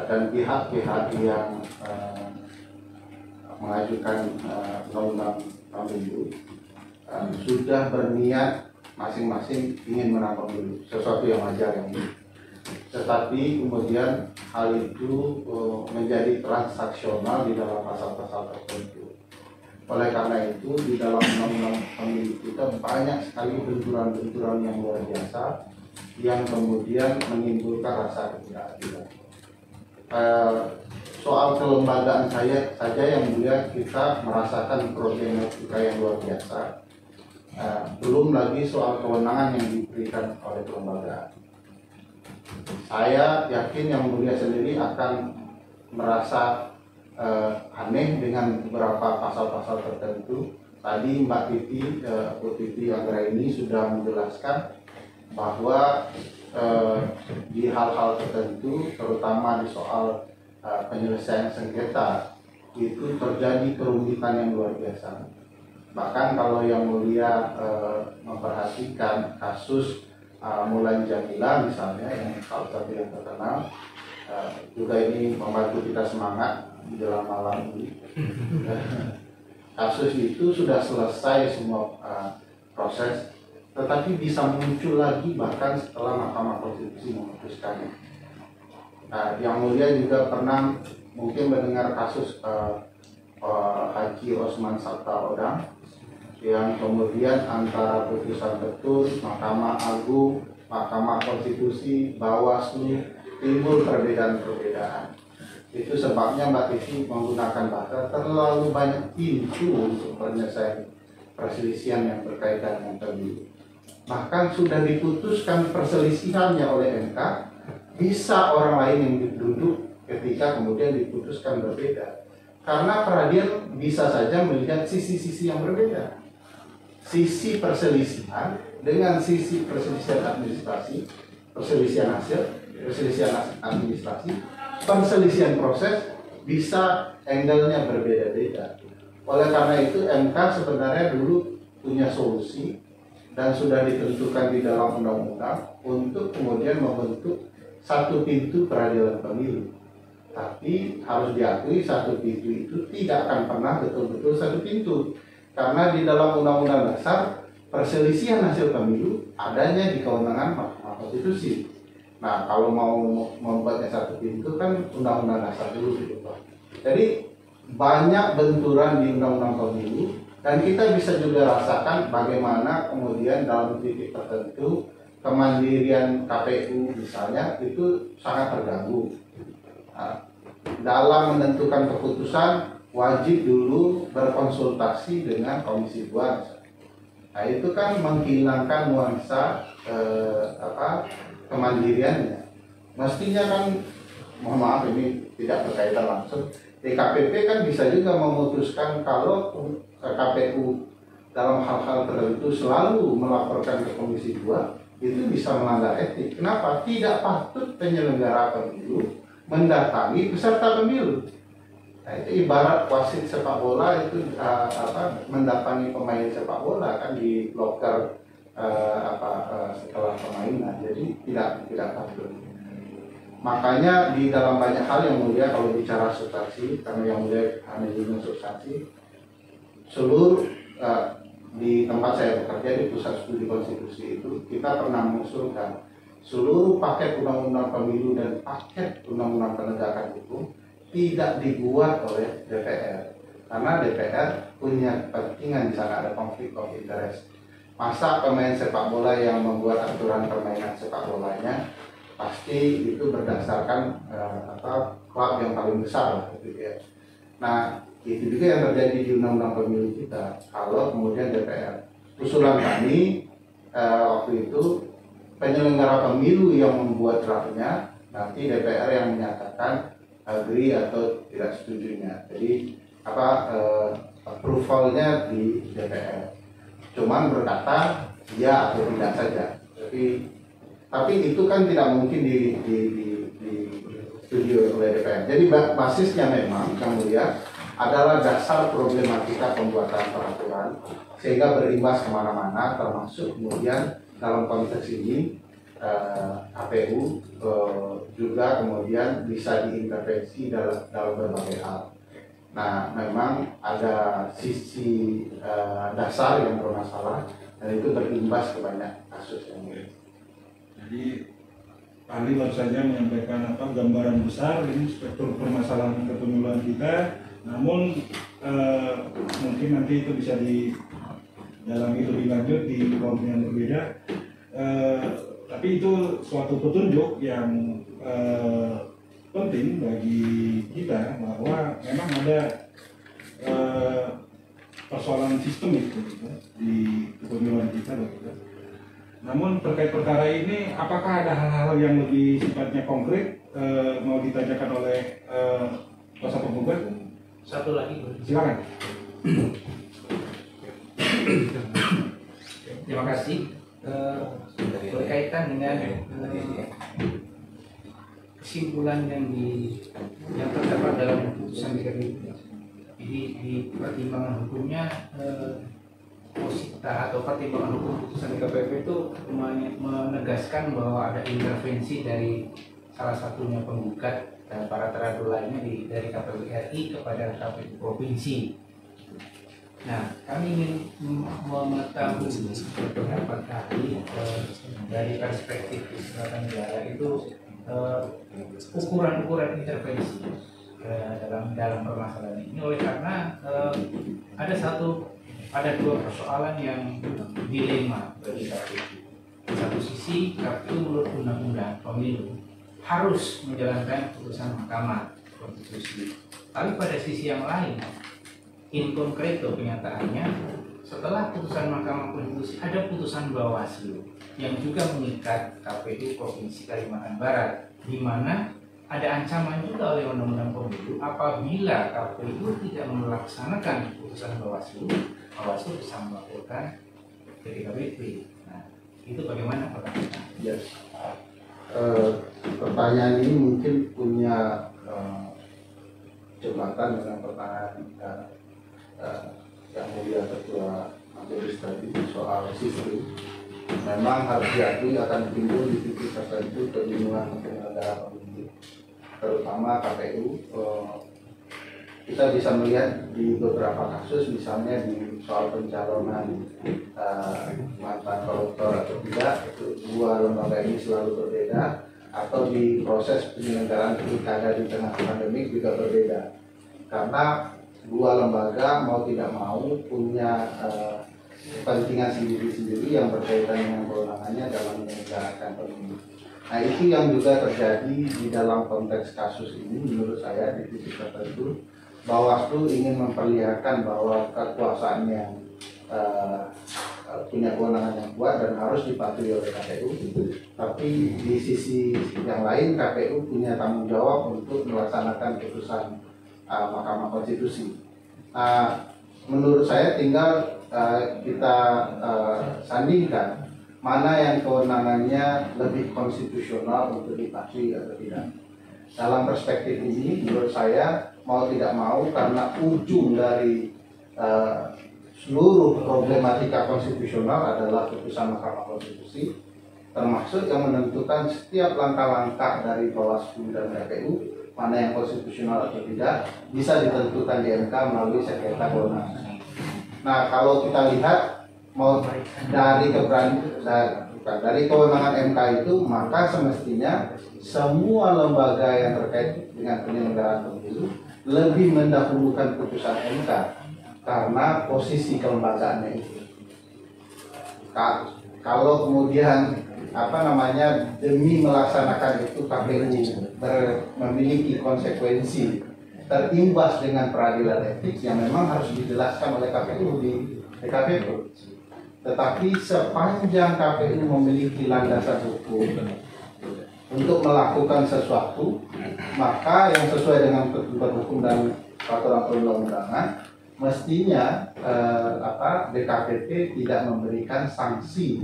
dan pihak-pihak yang mengajukan undang-undang pemilu sudah berniat masing-masing ingin menang pemilu, sesuatu yang wajar yang ini. Tetapi kemudian hal itu menjadi transaksional di dalam pasal-pasal tertentu. Oleh karena itu di dalam undang-undang pemilu kita banyak sekali benturan-benturan yang luar biasa yang kemudian menimbulkan rasa ketidakadilan. Soal kelembagaan saya saja yang mulia kita merasakan problematika yang luar biasa. Belum lagi soal kewenangan yang diberikan oleh kelembagaan. Saya yakin yang mulia sendiri akan merasa aneh dengan beberapa pasal-pasal tertentu. Tadi Mbak Titi, Bu Titi Anggraini sudah menjelaskan bahwa di hal-hal tertentu, terutama di soal penyelesaian sengketa, itu terjadi kerumitan yang luar biasa. Bahkan kalau yang mulia memperhatikan kasus Mulan Jamila misalnya, yang salah satu yang terkenal, juga ini membantu kita semangat di dalam malam ini. Kasus itu sudah selesai semua proses, tetapi bisa muncul lagi bahkan setelah Mahkamah Konstitusi memutuskannya. Yang mulia juga pernah mungkin mendengar kasus Haji Osman Sabta Odang, yang kemudian antara putusan Petun, Mahkamah Agung, Mahkamah Konstitusi, Bawaslu timbul perbedaan-perbedaan. Itu sebabnya Mbak Titi menggunakan bahasa terlalu banyak pintu untuk penyelesaian perselisihan yang berkaitan dengan pemilu. Bahkan sudah diputuskan perselisihannya oleh MK, bisa orang lain yang duduk ketika kemudian diputuskan berbeda. Karena peradilan bisa saja melihat sisi-sisi yang berbeda. Sisi perselisihan dengan sisi perselisihan administrasi, perselisihan hasil, perselisihan administrasi, perselisihan proses bisa angle-nya berbeda-beda. Oleh karena itu MK sebenarnya dulu punya solusi dan sudah ditentukan di dalam undang-undang untuk kemudian membentuk satu pintu peradilan pemilu. Tapi harus diakui satu pintu itu tidak akan pernah betul-betul satu pintu, karena di dalam Undang-Undang Dasar perselisihan hasil pemilu adanya di kewenangan Mahkamah Konstitusi. Nah, kalau mau membuatnya satu pintu kan Undang-Undang Dasar dulu gitu Pak. Jadi banyak benturan di Undang-Undang Pemilu, dan kita bisa juga rasakan bagaimana kemudian dalam titik tertentu kemandirian KPU misalnya itu sangat terganggu. Nah, dalam menentukan keputusan wajib dulu berkonsultasi dengan Komisi 2. Nah, itu kan menghilangkan nuansa kemandiriannya. Mestinya kan, mohon maaf ini tidak berkaitan langsung, DKPP kan bisa juga memutuskan kalau KPU dalam hal-hal tertentu selalu melaporkan ke Komisi 2, itu bisa melanggar etik. Kenapa? Tidak patut penyelenggara pemilu mendatangi peserta pemilu. Nah, itu ibarat wasit sepak bola itu mendatangi pemain sepak bola kan di loker setelah permainan. Jadi tidak patut. Makanya di dalam banyak hal yang mulia, kalau bicara substansi, karena yang mulia hanya juga substansi, seluruh di tempat saya bekerja di Pusat Studi Konstitusi itu kita pernah mengusulkan seluruh paket undang-undang pemilu dan paket undang-undang penegakan hukum tidak dibuat oleh DPR, karena DPR punya kepentingan di sana, ada konflik of interest. Masa pemain sepak bola yang membuat aturan permainan sepak bolanya pasti itu berdasarkan klub yang paling besar lah, gitu ya. Nah, itu juga yang terjadi di undang-undang pemilu kita. Kalau kemudian DPR, usulan kami waktu itu penyelenggara pemilu yang membuat draftnya, nanti DPR yang menyatakan agree atau tidak setujunya. Jadi approvalnya di DPR. Cuman berkata ya atau tidak saja. Tapi itu kan tidak mungkin disetujui oleh DPR. Jadi basisnya memang kemudian adalah dasar problematika pembuatan peraturan sehingga berimbas kemana-mana, termasuk kemudian dalam konteks ini KPU juga kemudian bisa diintervensi dalam berbagai hal. Nah, memang ada sisi dasar yang bermasalah dan itu berimbas ke banyak kasus yang lain. Jadi ahli baru saja menyampaikan gambaran besar ini struktur permasalahan kepemiluan kita. Namun mungkin nanti itu bisa didalami lebih lanjut di forum yang berbeda. Tapi itu suatu petunjuk yang penting bagi kita bahwa memang ada persoalan sistemik di kepemiluan kita. Namun terkait perkara ini, apakah ada hal-hal yang lebih sifatnya konkret mau ditanyakan oleh kuasa penggugat? Satu lagi, silakan. Terima kasih. Berkaitan dengan kesimpulan yang terdapat dalam putusan DKPP. Jadi di pertimbangan hukumnya posita atau pertimbangan hukum putusan DKPP itu menegaskan bahwa ada intervensi dari salah satunya penggugat dan para teradu lainnya dari KPU RI kepada KPU provinsi. Nah, kami ingin mengetahui pendapat ahli dari perspektif Selatan Negara itu ukuran-ukuran intervensi dalam permasalahan ini. Oleh karena ada dua persoalan yang dilema bagi KPU. Di satu sisi, KPU menurut Undang-Undang Pemilu harus menjalankan putusan Mahkamah Konstitusi. Tapi pada sisi yang lain, in concreto kenyataannya, setelah putusan Mahkamah Konstitusi ada putusan Bawaslu yang juga mengikat KPU Provinsi Kalimantan Barat, di mana ada ancaman juga oleh Undang-Undang Pemilu apabila KPU tidak melaksanakan putusan Bawaslu bisa melaporkan ke DKPP. Nah, itu bagaimana Pak? Yes. Pertanyaan ini mungkin punya jembatan dengan pertanyaan yang mulia Ketua Majelis tadi soal sistem. memang harus diakui akan timbul di titik tertentu kebingungan penyelenggara pemilu, terutama KPU. Kita bisa melihat di beberapa kasus, misalnya di soal pencalonan mantan koruptor atau tidak, itu dua lembaga ini selalu berbeda, atau di proses penyelenggaraan pilkada di tengah pandemi juga berbeda, karena dua lembaga mau tidak mau punya kepentingan sendiri-sendiri yang berkaitan dengan kewenangannya dalam menyelenggarakan pemilu. Nah, itu yang juga terjadi di dalam konteks kasus ini. Menurut saya di titik tertentu Bawaslu ingin memperlihatkan bahwa kekuasaannya punya kewenangan yang kuat dan harus dipatuhi oleh KPU. Tapi di sisi yang lain KPU punya tanggung jawab untuk melaksanakan putusan Mahkamah Konstitusi. Menurut saya tinggal kita sandingkan mana yang kewenangannya lebih konstitusional untuk dipatuhi atau tidak. Dalam perspektif ini, menurut saya mau tidak mau, karena ujung dari seluruh problematika konstitusional adalah putusan Mahkamah Konstitusi, termasuk yang menentukan setiap langkah-langkah dari Bawaslu dan KPU mana yang konstitusional atau tidak, bisa ditentukan di MK melalui sengketa kewenangan. Nah, kalau kita lihat mau dari kewenangan MK itu, maka semestinya semua lembaga yang terkait dengan penyelenggaraan pemilu lebih mendahulukan putusan MK karena posisi kelembagaannya itu. Kalau kemudian demi melaksanakan itu KPU memiliki konsekuensi terimbas dengan peradilan etik yang memang harus dijelaskan oleh KPU di DKPP. Tetapi sepanjang KPU memiliki landasan hukum untuk melakukan sesuatu, maka yang sesuai dengan ketentuan hukum dan peraturan perundang-undangan, mestinya DKPP tidak memberikan sanksi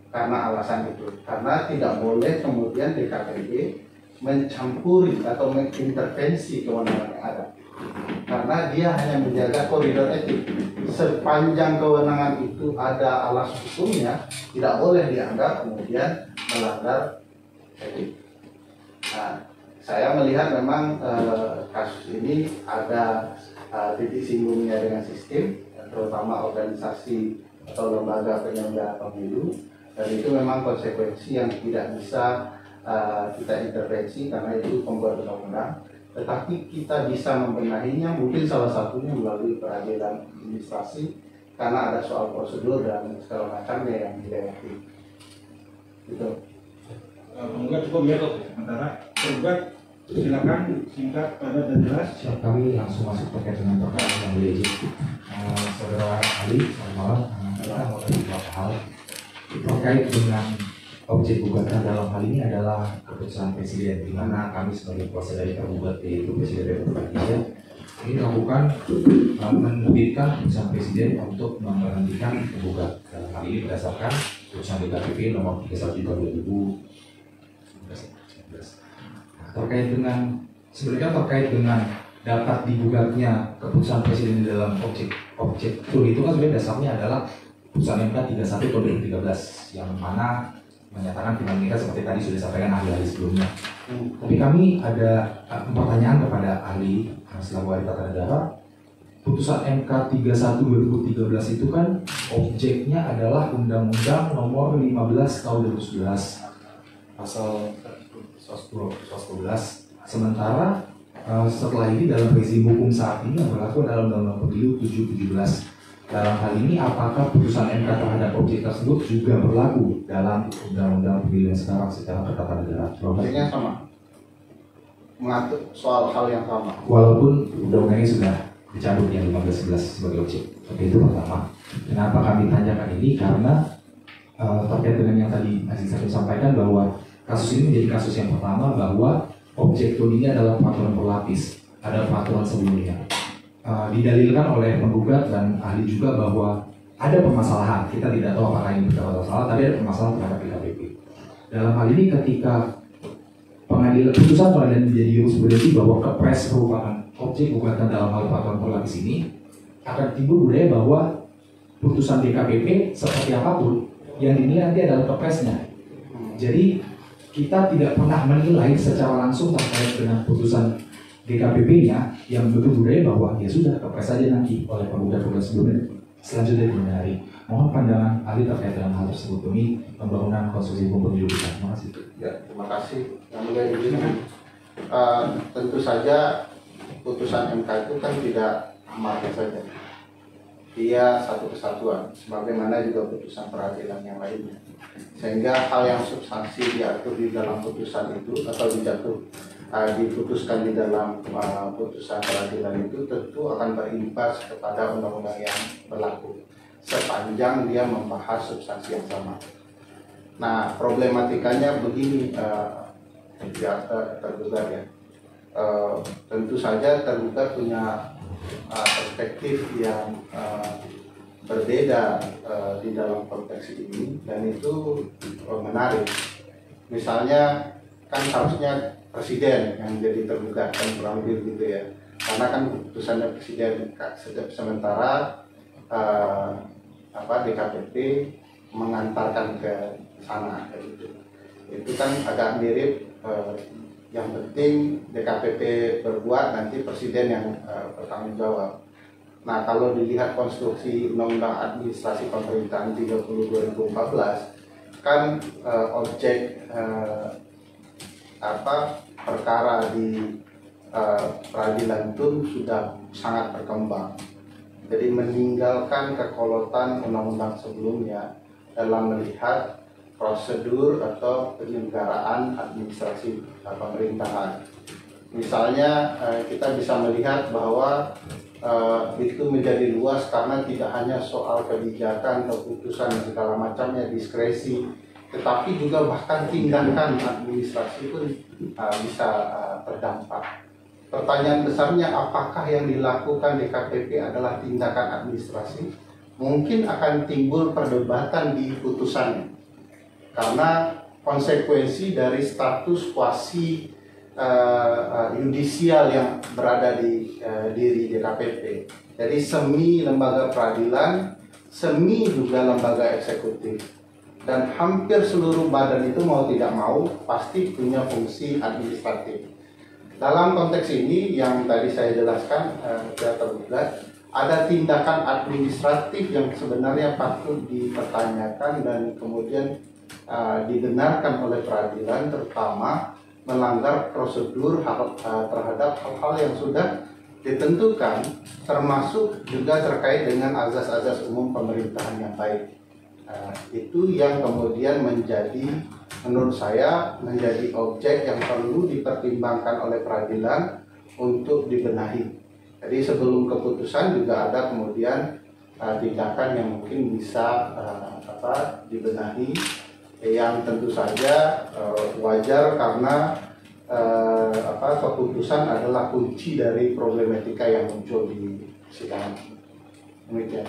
karena alasan itu. Karena tidak boleh kemudian DKPP mencampuri atau mengintervensi kewenangan yang ada. Karena dia hanya menjaga koridor etik. Sepanjang kewenangan itu ada alas hukumnya, tidak boleh dianggap kemudian melanggar etik. Nah, saya melihat memang kasus ini ada titik singgungnya dengan sistem, terutama organisasi atau lembaga penyelenggara pemilu, dan itu memang konsekuensi yang tidak bisa kita intervensi karena itu pembuat undang-undang. Tetapi kita bisa membenahinya mungkin salah satunya melalui peradilan administrasi karena ada soal prosedur dan segala macamnya yang dilewati. Gitu. Penggugat cukup ya, sementara penggugat silakan singkat, padat dan jelas. Kami langsung masuk terkait dengan perkara yang boleh saudara Ali, selamat malam. Kita mau tanya beberapa hal terkait dengan objek gugatan dalam hal ini adalah keputusan presiden, di mana kami sebagai kuasa dari tergugat yaitu Presiden Republik Indonesia ini melakukan menerbitkan keputusan presiden untuk memberhentikan penggugat. Dalam hal ini berdasarkan keputusan DKPP nomor 31 tahun 2019. Terkait dengan dapat digugatnya keputusan presiden dalam objek itu kan sebenarnya dasarnya adalah putusan MK 31 tahun 2013 yang mana menyatakan pimpinan kita seperti tadi sudah disampaikan ahli-ahli sebelumnya. Tapi kami ada pertanyaan kepada ahli selaku ahli tata negara. Putusan MK 31 2013 itu kan objeknya adalah Undang-Undang Nomor 15 Tahun 2011 pasal 112. Sementara setelah ini dalam rezim hukum saat ini yang berlaku dalam Undang-Undang Pemilu 717. Dalam hal ini, apakah putusan MK terhadap objek tersebut juga berlaku dalam Undang-Undang Pemilu yang sekarang secara ketatanegaraan? Objeknya sama, mengatur soal hal yang sama. Walaupun undang-undang ini sudah dicabut yang 1511 sebagai objek. Oke, itu pertama. Kenapa kami tanyakan ini? Karena terkait dengan yang tadi Aziz sampaikan bahwa kasus ini menjadi kasus yang pertama bahwa objek ini adalah peraturan berlapis. Ada peraturan sebelumnya. Didalilkan oleh penggugat dan ahli juga bahwa ada permasalahan. Kita tidak tahu apakah ini betul atau salah, tapi ada permasalahan terhadap DKPP. Dalam hal ini ketika putusan pengadilan menjadi jurisprudensi bahwa kepres merupakan objek gugatan dalam hal peraturan berlapis ini, akan timbul budaya bahwa putusan DKPP seperti apapun yang dinilai nanti adalah kepresnya. Jadi kita tidak pernah menilai secara langsung terkait dengan putusan DKPP-nya yang berbudaya bahwa ya sudah kepres saja nanti oleh penggugat-penggugat sebelumnya selanjutnya dimenari. Mohon pandangan ahli terkait dengan hal tersebut demi pembangunan konstruksi hukum pemilu kita. Terima kasih. Ya, terima kasih. Yang mulia begini, tentu saja putusan MK itu kan tidak amar saja. Dia satu kesatuan, sebagaimana juga putusan peradilan yang lainnya. Sehingga hal yang substansi diatur di dalam putusan itu atau diputuskan di dalam putusan peradilan itu tentu akan berimbas kepada undang-undang yang berlaku sepanjang dia membahas substansi yang sama. Nah, problematikanya begini, tergugat ya. Tentu saja tergugat punya perspektif yang berbeda di dalam konteks ini, dan itu menarik. Misalnya kan harusnya presiden yang jadi tergugat, kan kurang lebih gitu ya, karena kan keputusannya presiden, sementara DKPP mengantarkan ke sana gitu. Itu kan agak mirip, yang penting DKPP berbuat, nanti presiden yang bertanggung jawab. Nah, kalau dilihat konstruksi Undang-Undang Administrasi Pemerintahan 30/2014 kan objek perkara di peradilan itu sudah sangat berkembang. Jadi meninggalkan kekolotan undang-undang sebelumnya dalam melihat prosedur atau penyelenggaraan administrasi pemerintahan. Misalnya kita bisa melihat bahwa itu menjadi luas karena tidak hanya soal kebijakan, keputusan dan segala macamnya, diskresi, tetapi juga bahkan tindakan administrasi pun bisa terdampak. Pertanyaan besarnya, apakah yang dilakukan DKPP adalah tindakan administrasi? Mungkin akan timbul perdebatan di putusannya, karena konsekuensi dari status kuasi yudisial yang berada di diri DKPP. Jadi semi lembaga peradilan, semi juga lembaga eksekutif. Dan hampir seluruh badan itu mau tidak mau pasti punya fungsi administratif. Dalam konteks ini yang tadi saya jelaskan, tergugat, ada tindakan administratif yang sebenarnya patut dipertanyakan dan kemudian dibenarkan oleh peradilan, terutama melanggar prosedur terhadap hal-hal yang sudah ditentukan, termasuk juga terkait dengan azas-azas umum pemerintahan yang baik. Itu yang kemudian menurut saya menjadi objek yang perlu dipertimbangkan oleh peradilan untuk dibenahi. Jadi sebelum keputusan juga ada kemudian tindakan yang mungkin bisa dibenahi, yang tentu saja wajar karena keputusan adalah kunci dari problematika yang muncul di sidang. Demikian.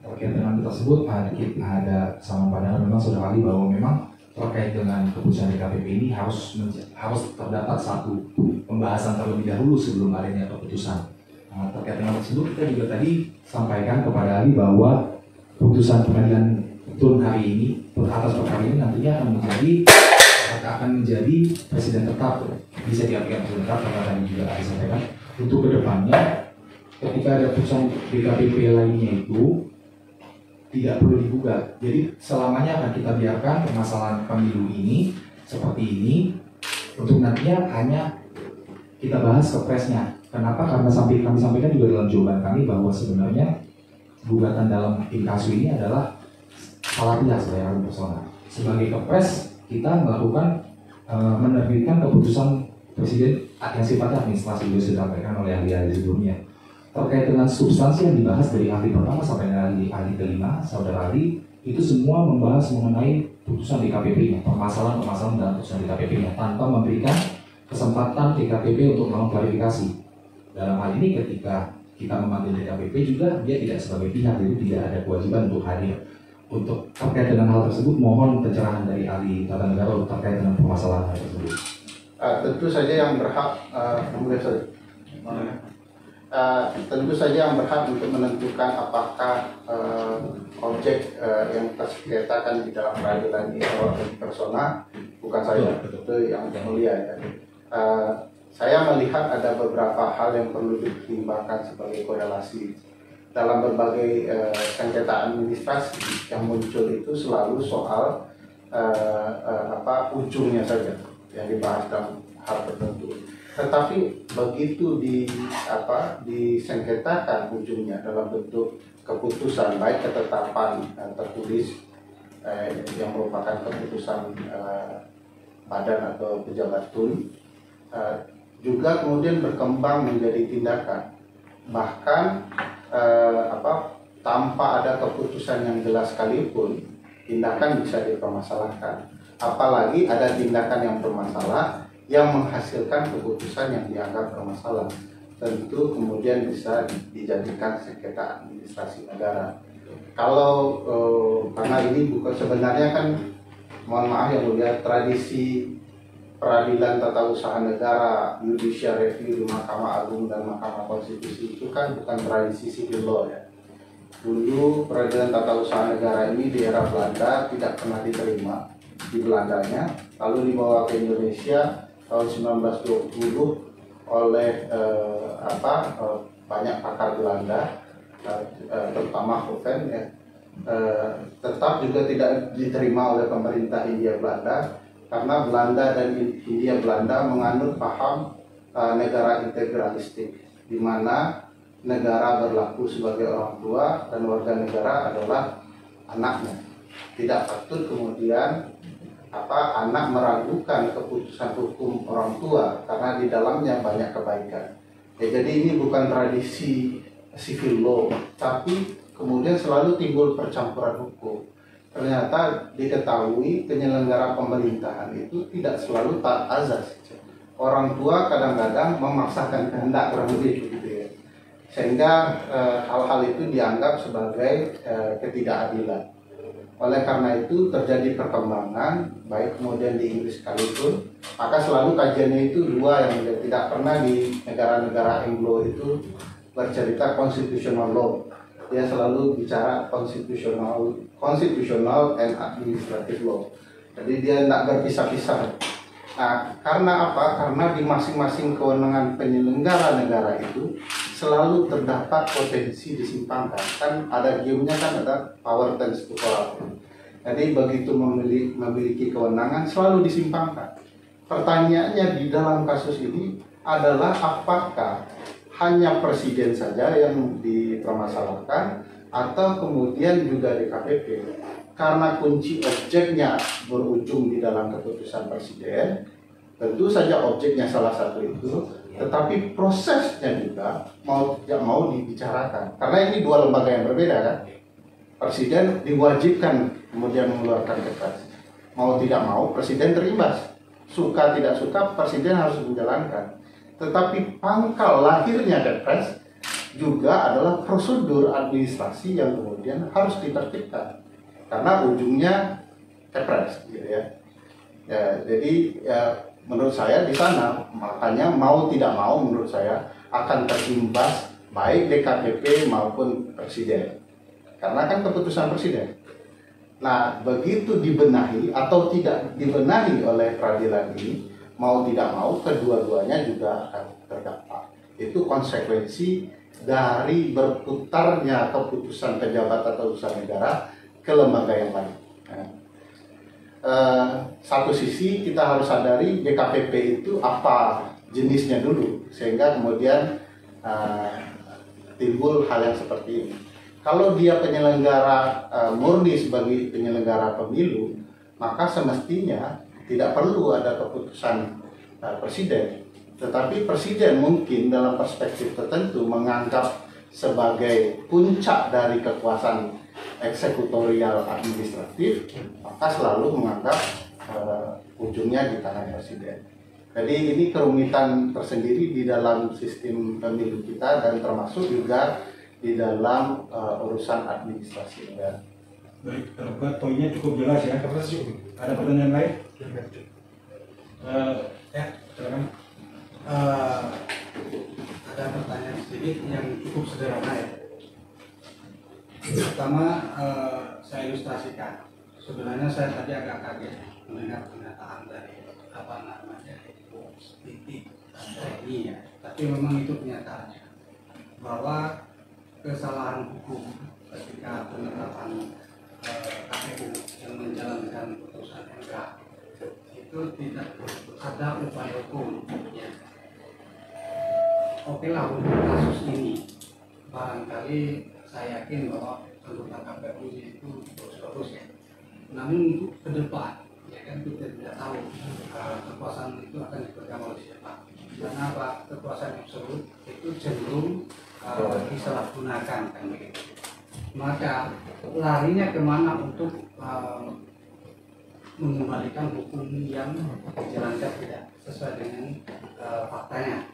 Terkait dengan tersebut ada sama pandangan memang saudara ahli bahwa memang terkait dengan keputusan DKPP ini harus terdapat satu pembahasan terlebih dahulu sebelum adanya keputusan. Terkait dengan tersebut kita juga tadi sampaikan kepada ahli bahwa putusan pengadilan turun hari ini atas perkara ini nantinya akan menjadi presiden tetap, bisa diartikan presiden tetap karena tadi juga ahli sampaikan untuk kedepannya ketika ada putusan DKPP lainnya itu tidak perlu digugat. Jadi selamanya akan kita biarkan permasalahan pemilu ini seperti ini untuk nantinya hanya kita bahas kepresnya. Kenapa? Karena kami sampaikan juga dalam jawaban kami bahwa sebenarnya gugatan dalam inkasu ini adalah salah tidak secara personal. Sebagai kepres kita melakukan menerbitkan keputusan presiden yang sifatnya administrasi, juga sudah disampaikan oleh ahli-ahli sebelumnya. Terkait dengan substansi yang dibahas dari ahli pertama sampai ahli kelima, saudara ahli itu semua membahas mengenai putusan DKPP-nya, permasalahan dalam putusan DKPP-nya tanpa memberikan kesempatan DKPP untuk melakukan klarifikasi. Dalam hal ini ketika kita memanggil DKPP juga dia tidak sebagai pihak, jadi tidak ada kewajiban untuk hadir. Untuk terkait dengan hal tersebut, mohon pencerahan dari ahli tata negara terkait dengan permasalahan tersebut. Tentu saja yang berhak tentu saja yang berhak untuk menentukan apakah objek yang tersengketakan di dalam peradilan ini objek persona bukan saya, itu yang mulia ya. Saya melihat ada beberapa hal yang perlu dipertimbangkan sebagai korelasi dalam berbagai sengketa administrasi yang muncul itu selalu soal ujungnya saja yang dibahas dalam hal tertentu. Tetapi begitu disengketakan ujungnya dalam bentuk keputusan, baik ketetapan tertulis yang merupakan keputusan badan atau pejabat tun, juga kemudian berkembang menjadi tindakan, bahkan tanpa ada keputusan yang jelas sekalipun tindakan bisa dipermasalahkan, apalagi ada tindakan yang bermasalah yang menghasilkan keputusan yang dianggap bermasalah, tentu kemudian bisa dijadikan sengketa administrasi negara. Kalau karena ini bukan sebenarnya kan, mohon maaf yang mulia, tradisi peradilan tata usaha negara, judicial review di Mahkamah Agung dan Mahkamah Konstitusi itu kan bukan tradisi civil law ya. Dulu peradilan tata usaha negara ini di era Belanda tidak pernah diterima di Belandanya, lalu dibawa ke Indonesia tahun 1920 oleh banyak pakar Belanda, terutama Hoven ya, tetap juga tidak diterima oleh pemerintah Hindia Belanda karena Belanda dan Hindia Belanda menganut paham negara integralistik, di mana negara berlaku sebagai orang tua dan warga negara adalah anaknya. Tidak patut kemudian anak meragukan keputusan hukum orang tua karena di dalamnya banyak kebaikan. Ya, jadi ini bukan tradisi civil law, tapi kemudian selalu timbul percampuran hukum. Ternyata diketahui penyelenggara pemerintahan itu tidak selalu taat azas. Orang tua kadang-kadang memaksakan kehendak kurang lebih gitu ya. Sehingga hal-hal itu dianggap sebagai ketidakadilan. Oleh karena itu terjadi perkembangan, baik kemudian di Inggris sekalipun, maka selalu kajiannya itu dua, yang tidak pernah di negara-negara Anglo itu bercerita constitutional law. Dia selalu bicara constitutional and administrative law. Jadi dia tidak berpisah-pisah. Nah, karena apa? Karena di masing-masing kewenangan penyelenggara negara itu selalu terdapat potensi disimpangkan. Kan ada giumnya, kan ada power tends to corrupt. Jadi begitu memiliki kewenangan selalu disimpangkan. Pertanyaannya di dalam kasus ini adalah apakah hanya presiden saja yang dipermasalahkan atau kemudian juga DKPP? Karena kunci objeknya berujung di dalam keputusan presiden, tentu saja objeknya salah satu itu, tetapi prosesnya juga mau tidak mau dibicarakan. Karena ini dua lembaga yang berbeda kan. Presiden diwajibkan kemudian mengeluarkan Kepres. Mau tidak mau presiden terimbas. Suka tidak suka presiden harus menjalankan. Tetapi pangkal lahirnya Kepres juga adalah prosedur administrasi yang kemudian harus ditertibkan. Karena ujungnya Kepres gitu ya. Jadi menurut saya di sana makanya mau tidak mau menurut saya akan terimbas baik DKPP maupun presiden, karena kan keputusan presiden. Nah, begitu dibenahi atau tidak dibenahi oleh peradilan ini, mau tidak mau kedua-duanya juga akan terdampak. Itu konsekuensi dari berputarnya keputusan pejabat atau usaha negara ke lembaga yang lain. Satu sisi kita harus sadari DKPP itu apa jenisnya dulu, sehingga kemudian timbul hal yang seperti ini. Kalau dia penyelenggara murni sebagai penyelenggara pemilu, maka semestinya tidak perlu ada keputusan presiden. Tetapi presiden mungkin dalam perspektif tertentu menganggap sebagai puncak dari kekuasaan eksekutorial administratif, maka selalu menganggap ujungnya di tangan presiden. Jadi ini kerumitan tersendiri di dalam sistem pemilu kita dan termasuk juga di dalam urusan administrasi negara. Baik, terbuat poinnya cukup jelas ya. Ada pertanyaan lain? Ya, Silakan. ada pertanyaan sedikit yang cukup sederhana ya. Pertama, saya ilustrasikan. Sebenarnya saya tadi agak kaget mendengar pernyataan dari Ibu Titi ini ya. Tapi memang itu kenyataannya bahwa kesalahan hukum ketika penetapan KPU yang menjalankan putusan MK itu tidak ada upaya hukum ya. Oke lah, untuk kasus ini barangkali saya yakin bahwa anggota KPU itu bagus ya. Namun untuk ke depan ya kan kita tidak tahu kekuasaan itu akan dipegang oleh siapa. Karena apa, kekuasaan absolut itu cenderung disalahgunakan kan begitu. Maka larinya kemana untuk mengembalikan hukum yang dijalankan tidak sesuai dengan faktanya.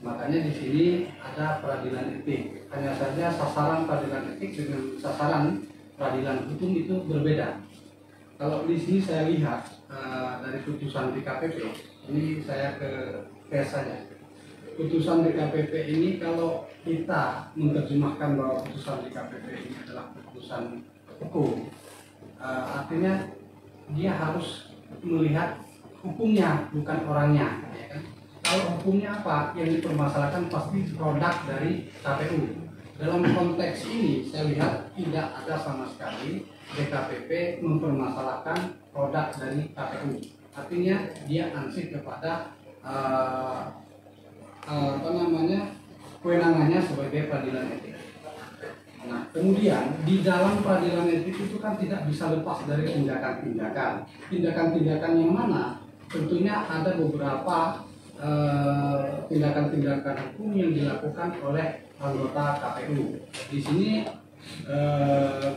Makanya di sini ada peradilan etik. Hanya saja sasaran peradilan etik dengan sasaran peradilan hukum itu berbeda. Kalau di sini saya lihat dari putusan DKPP, ini saya ke case saja. Putusan DKPP ini kalau kita menerjemahkan bahwa putusan DKPP ini adalah putusan hukum, artinya dia harus melihat hukumnya bukan orangnya. Ya kan? Kalau hukumnya apa yang dipermasalahkan pasti produk dari KPU. Dalam konteks ini saya lihat tidak ada sama sekali DKPP mempermasalahkan produk dari KPU. Artinya dia ansih kepada kewenangannya sebagai peradilan etik. Nah, kemudian di dalam peradilan etik itu kan tidak bisa lepas dari tindakan-tindakan. Tindakan-tindakan yang mana? Tentunya ada beberapa tindakan-tindakan hukum yang dilakukan oleh anggota KPU. Di sini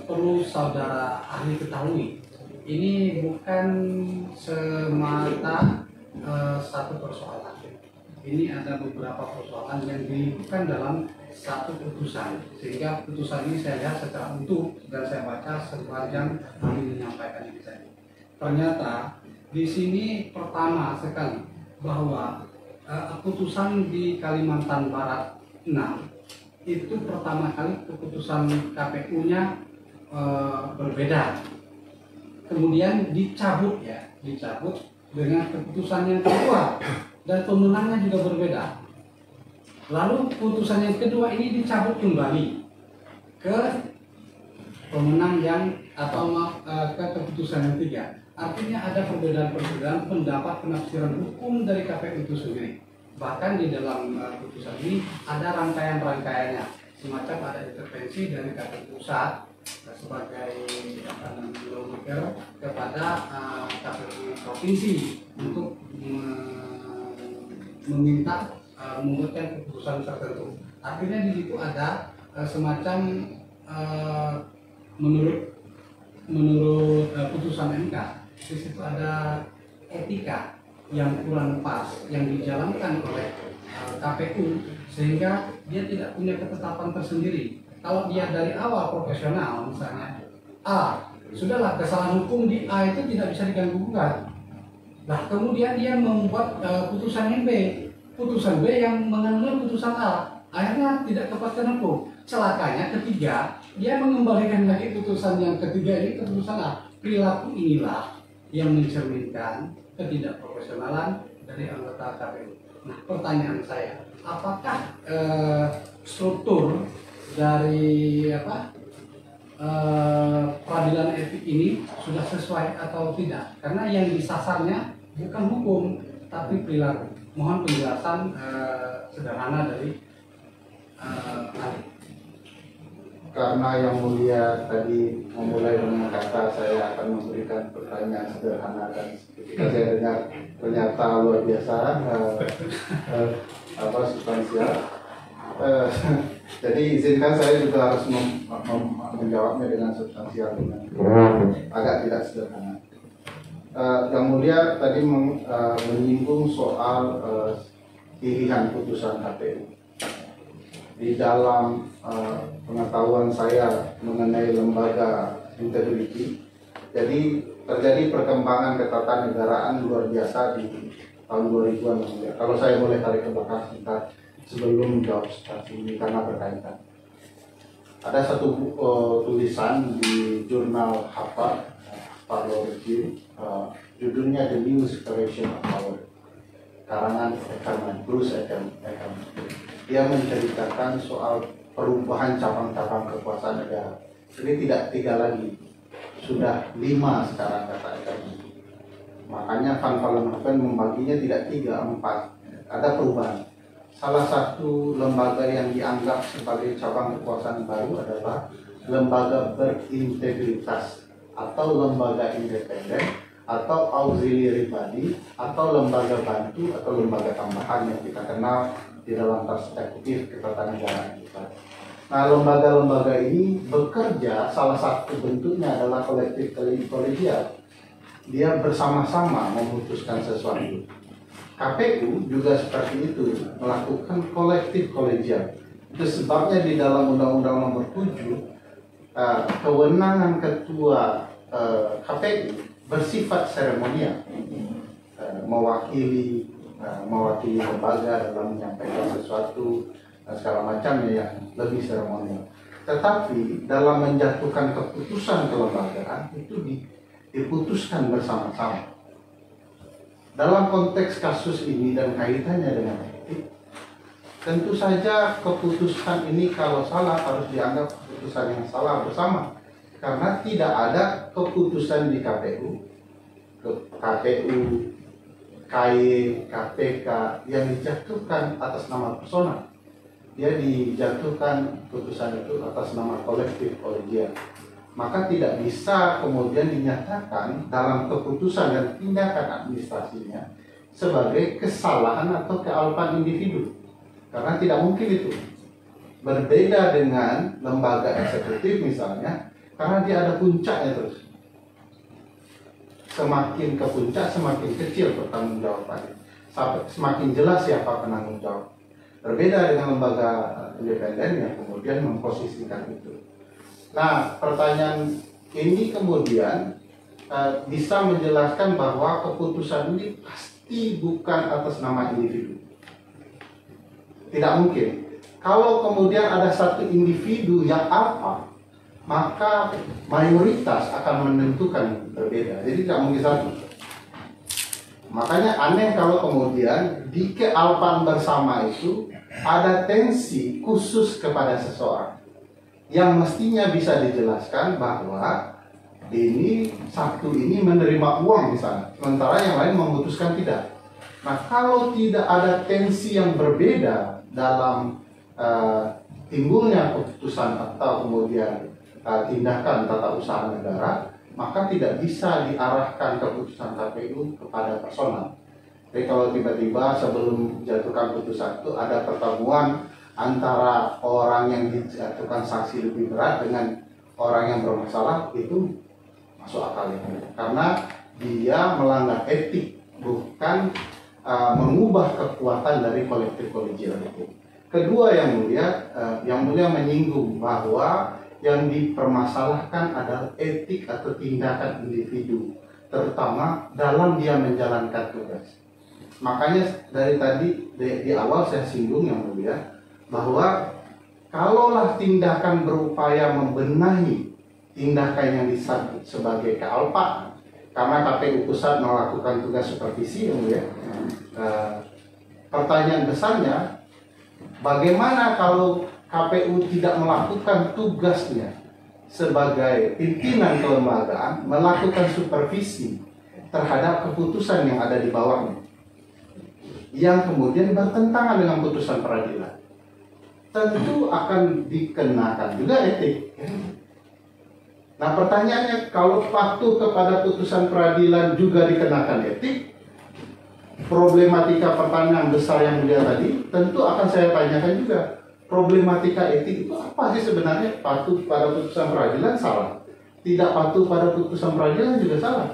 perlu saudara ahli ketahui, ini bukan semata satu persoalan. Ini ada beberapa persoalan yang dilakukan dalam satu putusan, sehingga putusan ini saya lihat secara utuh dan saya baca sepanjang kami menyampaikan ini tadi. Ternyata di sini pertama sekali bahwa putusan di Kalimantan Barat 6 itu pertama kali keputusan KPU-nya berbeda, kemudian dicabut dengan keputusan yang kedua dan pemenangnya juga berbeda. Lalu putusan yang kedua ini dicabut kembali ke pemenang yang ke keputusan yang ketiga. Artinya ada perbedaan-perbedaan pendapat penafsiran hukum dari KPU itu sendiri. Bahkan di dalam putusan ini ada rangkaian-rangkaiannya, semacam ada intervensi dari KPU pusat sebagai lawmaker kepada KPU provinsi untuk meminta membuatkan keputusan tertentu. Artinya di situ ada semacam menurut putusan MK, di situ ada etika yang kurang pas yang dijalankan oleh KPU, sehingga dia tidak punya ketetapan tersendiri. Kalau dia dari awal profesional, misalnya A, sudahlah kesalahan hukum di A itu tidak bisa diganggu-gugat. Nah, kemudian dia membuat putusan yang B, putusan B yang menganulir putusan A, akhirnya tidak kepastian hukum. Celakanya ketiga, dia mengembalikan lagi putusan yang ketiga ini ke putusan A. Perilaku inilah yang mencerminkan ketidakprofesionalan dari anggota KPU. Nah, pertanyaan saya, apakah struktur dari peradilan etik ini sudah sesuai atau tidak? Karena yang disasarnya bukan hukum, tapi perilaku. Mohon penjelasan sederhana dari ahli. Karena yang mulia tadi memulai dengan kata saya akan memberikan pertanyaan sederhana, dan ketika saya dengar ternyata luar biasa substansial, jadi izinkan saya juga harus menjawabnya dengan substansial, dengan agak tidak sederhana. Yang mulia tadi menyinggung soal pilihan putusan KPU. Di dalam pengetahuan saya mengenai lembaga integriti, jadi terjadi perkembangan ketatanegaraan luar biasa di tahun 2000-an. Kalau saya boleh tarik ke belakang sebentar, sebelum jawab substansi ini karena berkaitan. Ada satu tulisan di jurnal Harvard, Harvard Review, judulnya The New Separation of Power, karangan Bruce Ackerman. Dia menceritakan soal perubahan cabang-cabang kekuasaan negara. Ini tidak 3 lagi, sudah 5 sekarang kata Ackerman. Makanya Van Vollenhoven membaginya tidak 3, 4. Ada perubahan. Salah satu lembaga yang dianggap sebagai cabang kekuasaan baru adalah lembaga berintegritas atau lembaga independen atau auxiliary body atau lembaga bantu atau lembaga tambahan yang kita kenal di dalam perspektif ketatanegaraan kita. Nah, lembaga-lembaga ini bekerja, salah satu bentuknya adalah kolektif kolegial. Dia bersama-sama memutuskan sesuatu. KPU juga seperti itu, melakukan kolektif kolegial. Itu sebabnya di dalam Undang-Undang Nomor 7, kewenangan ketua KPU bersifat seremonial, mewakili lembaga dalam menyampaikan sesuatu segala macamnya yang lebih seremonial. Tetapi dalam menjatuhkan keputusan kelembagaan itu diputuskan bersama-sama. Dalam konteks kasus ini dan kaitannya dengan etik, tentu saja keputusan ini kalau salah harus dianggap keputusan yang salah bersama, karena tidak ada keputusan di KPU, KY, KPK yang dijatuhkan atas nama personal. Dia dijatuhkan keputusan itu atas nama kolektif kolegial. Maka tidak bisa kemudian dinyatakan dalam keputusan dan tindakan administrasinya sebagai kesalahan atau kealpaan individu, karena tidak mungkin itu. Berbeda dengan lembaga eksekutif misalnya, karena dia ada puncaknya terus. Semakin ke puncak semakin kecil pertanggungjawabannya, semakin jelas siapa penanggung jawab. Berbeda dengan lembaga independen yang kemudian memposisikan itu. Nah, pertanyaan ini kemudian bisa menjelaskan bahwa keputusan ini pasti bukan atas nama individu. Tidak mungkin. Kalau kemudian ada satu individu yang alfa, maka mayoritas akan menentukan berbeda. Jadi tidak mungkin satu. Makanya aneh kalau kemudian di kealpaan bersama itu ada tensi khusus kepada seseorang yang mestinya bisa dijelaskan bahwa ini satu ini menerima uang misalnya, sementara yang lain memutuskan tidak. Nah, kalau tidak ada tensi yang berbeda dalam timbulnya keputusan atau kemudian tindakan tata usaha negara, maka tidak bisa diarahkan keputusan KPU kepada personal. Jadi kalau tiba-tiba sebelum menjatuhkan putusan itu ada pertemuan antara orang yang dijatuhkan sanksi lebih berat dengan orang yang bermasalah, itu masuk akal ya. Karena dia melanggar etik, bukan mengubah kekuatan dari kolektif kolegial itu. Kedua yang mulia menyinggung bahwa yang dipermasalahkan adalah etik atau tindakan individu, terutama dalam dia menjalankan tugas. Makanya dari tadi di awal saya singgung yang mulia, bahwa kalaulah tindakan berupaya membenahi tindakan yang disebut sebagai kealpaan, karena KPU pusat melakukan tugas supervisi, pertanyaan besarnya, bagaimana kalau KPU tidak melakukan tugasnya sebagai pimpinan kelembagaan, melakukan supervisi terhadap keputusan yang ada di bawahnya, yang kemudian bertentangan dengan putusan peradilan? Tentu akan dikenakan juga etik. Nah, pertanyaannya, kalau patuh kepada putusan peradilan juga dikenakan etik, problematika pertanyaan besar yang mulia tadi tentu akan saya tanyakan juga. Problematika etik itu apa sih sebenarnya? Patuh pada putusan peradilan salah, tidak patuh pada putusan peradilan juga salah.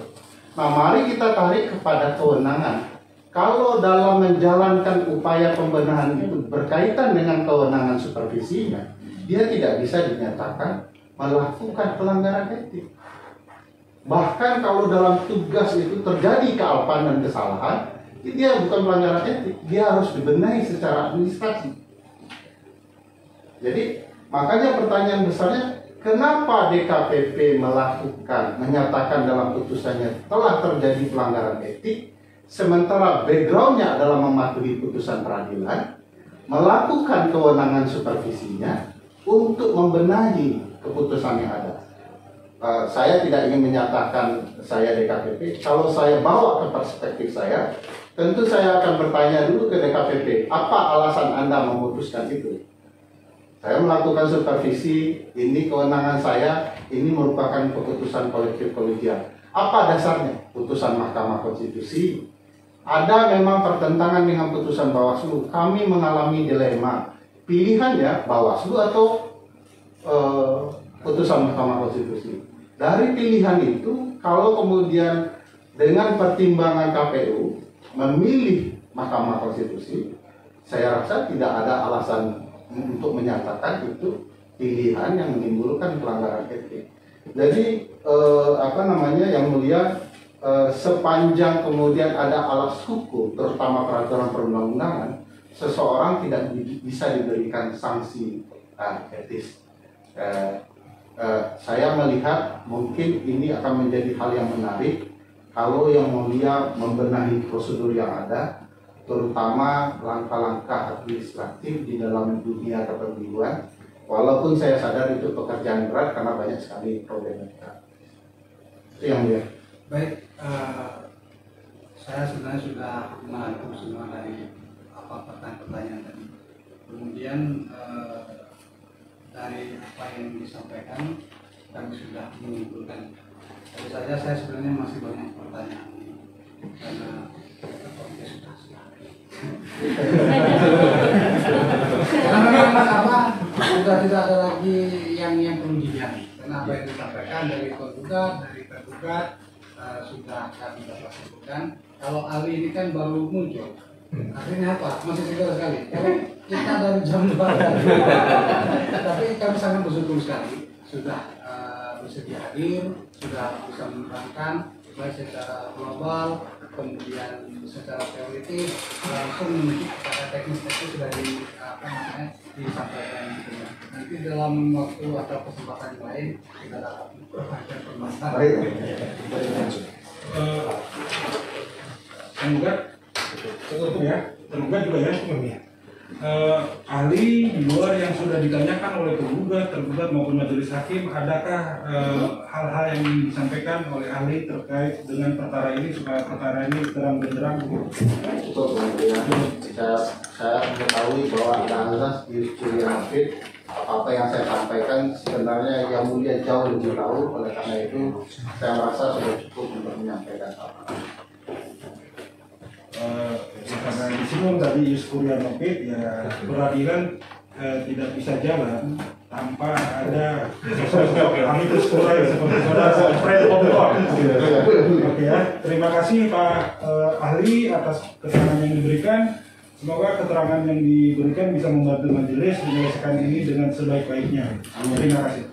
Nah, mari kita tarik kepada kewenangan. Kalau dalam menjalankan upaya pembenahan itu berkaitan dengan kewenangan supervisinya, dia tidak bisa dinyatakan melakukan pelanggaran etik. Bahkan kalau dalam tugas itu terjadi kealpaan dan kesalahan, dia bukan pelanggaran etik, dia harus dibenahi secara administrasi. Jadi makanya pertanyaan besarnya, kenapa DKPP menyatakan dalam putusannya telah terjadi pelanggaran etik, sementara backgroundnya adalah mematuhi putusan peradilan, melakukan kewenangan supervisinya untuk membenahi keputusan yang ada. Saya tidak ingin menyatakan saya DKPP. Kalau saya bawa ke perspektif saya, tentu saya akan bertanya dulu ke DKPP, apa alasan Anda memutuskan itu? Saya melakukan supervisi, ini kewenangan saya, ini merupakan keputusan kolektif kolegial. Apa dasarnya? Putusan Mahkamah Konstitusi. Ada memang pertentangan dengan putusan Bawaslu. Kami mengalami dilema. Pilihannya Bawaslu atau putusan Mahkamah Konstitusi. Dari pilihan itu, kalau kemudian dengan pertimbangan KPU memilih Mahkamah Konstitusi, saya rasa tidak ada alasan untuk menyatakan itu pilihan yang menimbulkan pelanggaran etik. Jadi yang mulia, sepanjang kemudian ada alas hukum, terutama peraturan perundang-undangan, seseorang tidak bisa diberikan sanksi etis. Saya melihat mungkin ini akan menjadi hal yang menarik kalau yang mulia membenahi prosedur yang ada, terutama langkah-langkah administratif di dalam dunia kepemiluan. Walaupun saya sadar itu pekerjaan berat karena banyak sekali problematika. Itu yang mulia. Baik, saya sebenarnya sudah merangkum semua dari pertanyaan tadi. Kemudian dari apa yang disampaikan kami sudah menyimpulkan. Tentu saja saya sebenarnya masih banyak pertanyaan karena topiknya sudah karena sudah tidak ada lagi yang perlu digali. Karena apa yang disampaikan dari penggugat, dari tergugat sudah kami dapat sebutkan. Kalau ahli ini kan baru muncul. Artinya apa? Masih segar sekali. Kalau kita dari jam 2 tapi kami sangat bersyukur sekali sudah bersedia hadir, sudah bisa menerangkan baik secara global, kemudian secara teoritis, langsung menuju kepada teknis itu sudah disampaikan. Nanti dalam waktu atau kesempatan lain kita dapat memperpanjang permasalahan. Tergugat cukup ya, tergugat juga ya. Ahli di luar yang sudah ditanyakan oleh tergugat maupun majelis hakim, adakah hal-hal yang disampaikan oleh ahli terkait dengan perkara ini supaya perkara ini terang benderang? Cukup, saya mengetahui bahwa ada azas di kuliah hafid. Apa yang saya sampaikan sebenarnya yang mulia jauh lebih tahu, oleh karena itu saya merasa sudah cukup untuk menyampaikan apa. Karena disinggung tadi jus kuliah hafid, ya peradilan tidak bisa jalan tanpa ada sosok amikus kurai seperti saudara Fred Popcorn. Oke ya, terima kasih Pak ahli atas keterangan yang diberikan. Semoga keterangan yang diberikan bisa membantu majelis menyelesaikan ini dengan sebaik-baiknya. Terima kasih.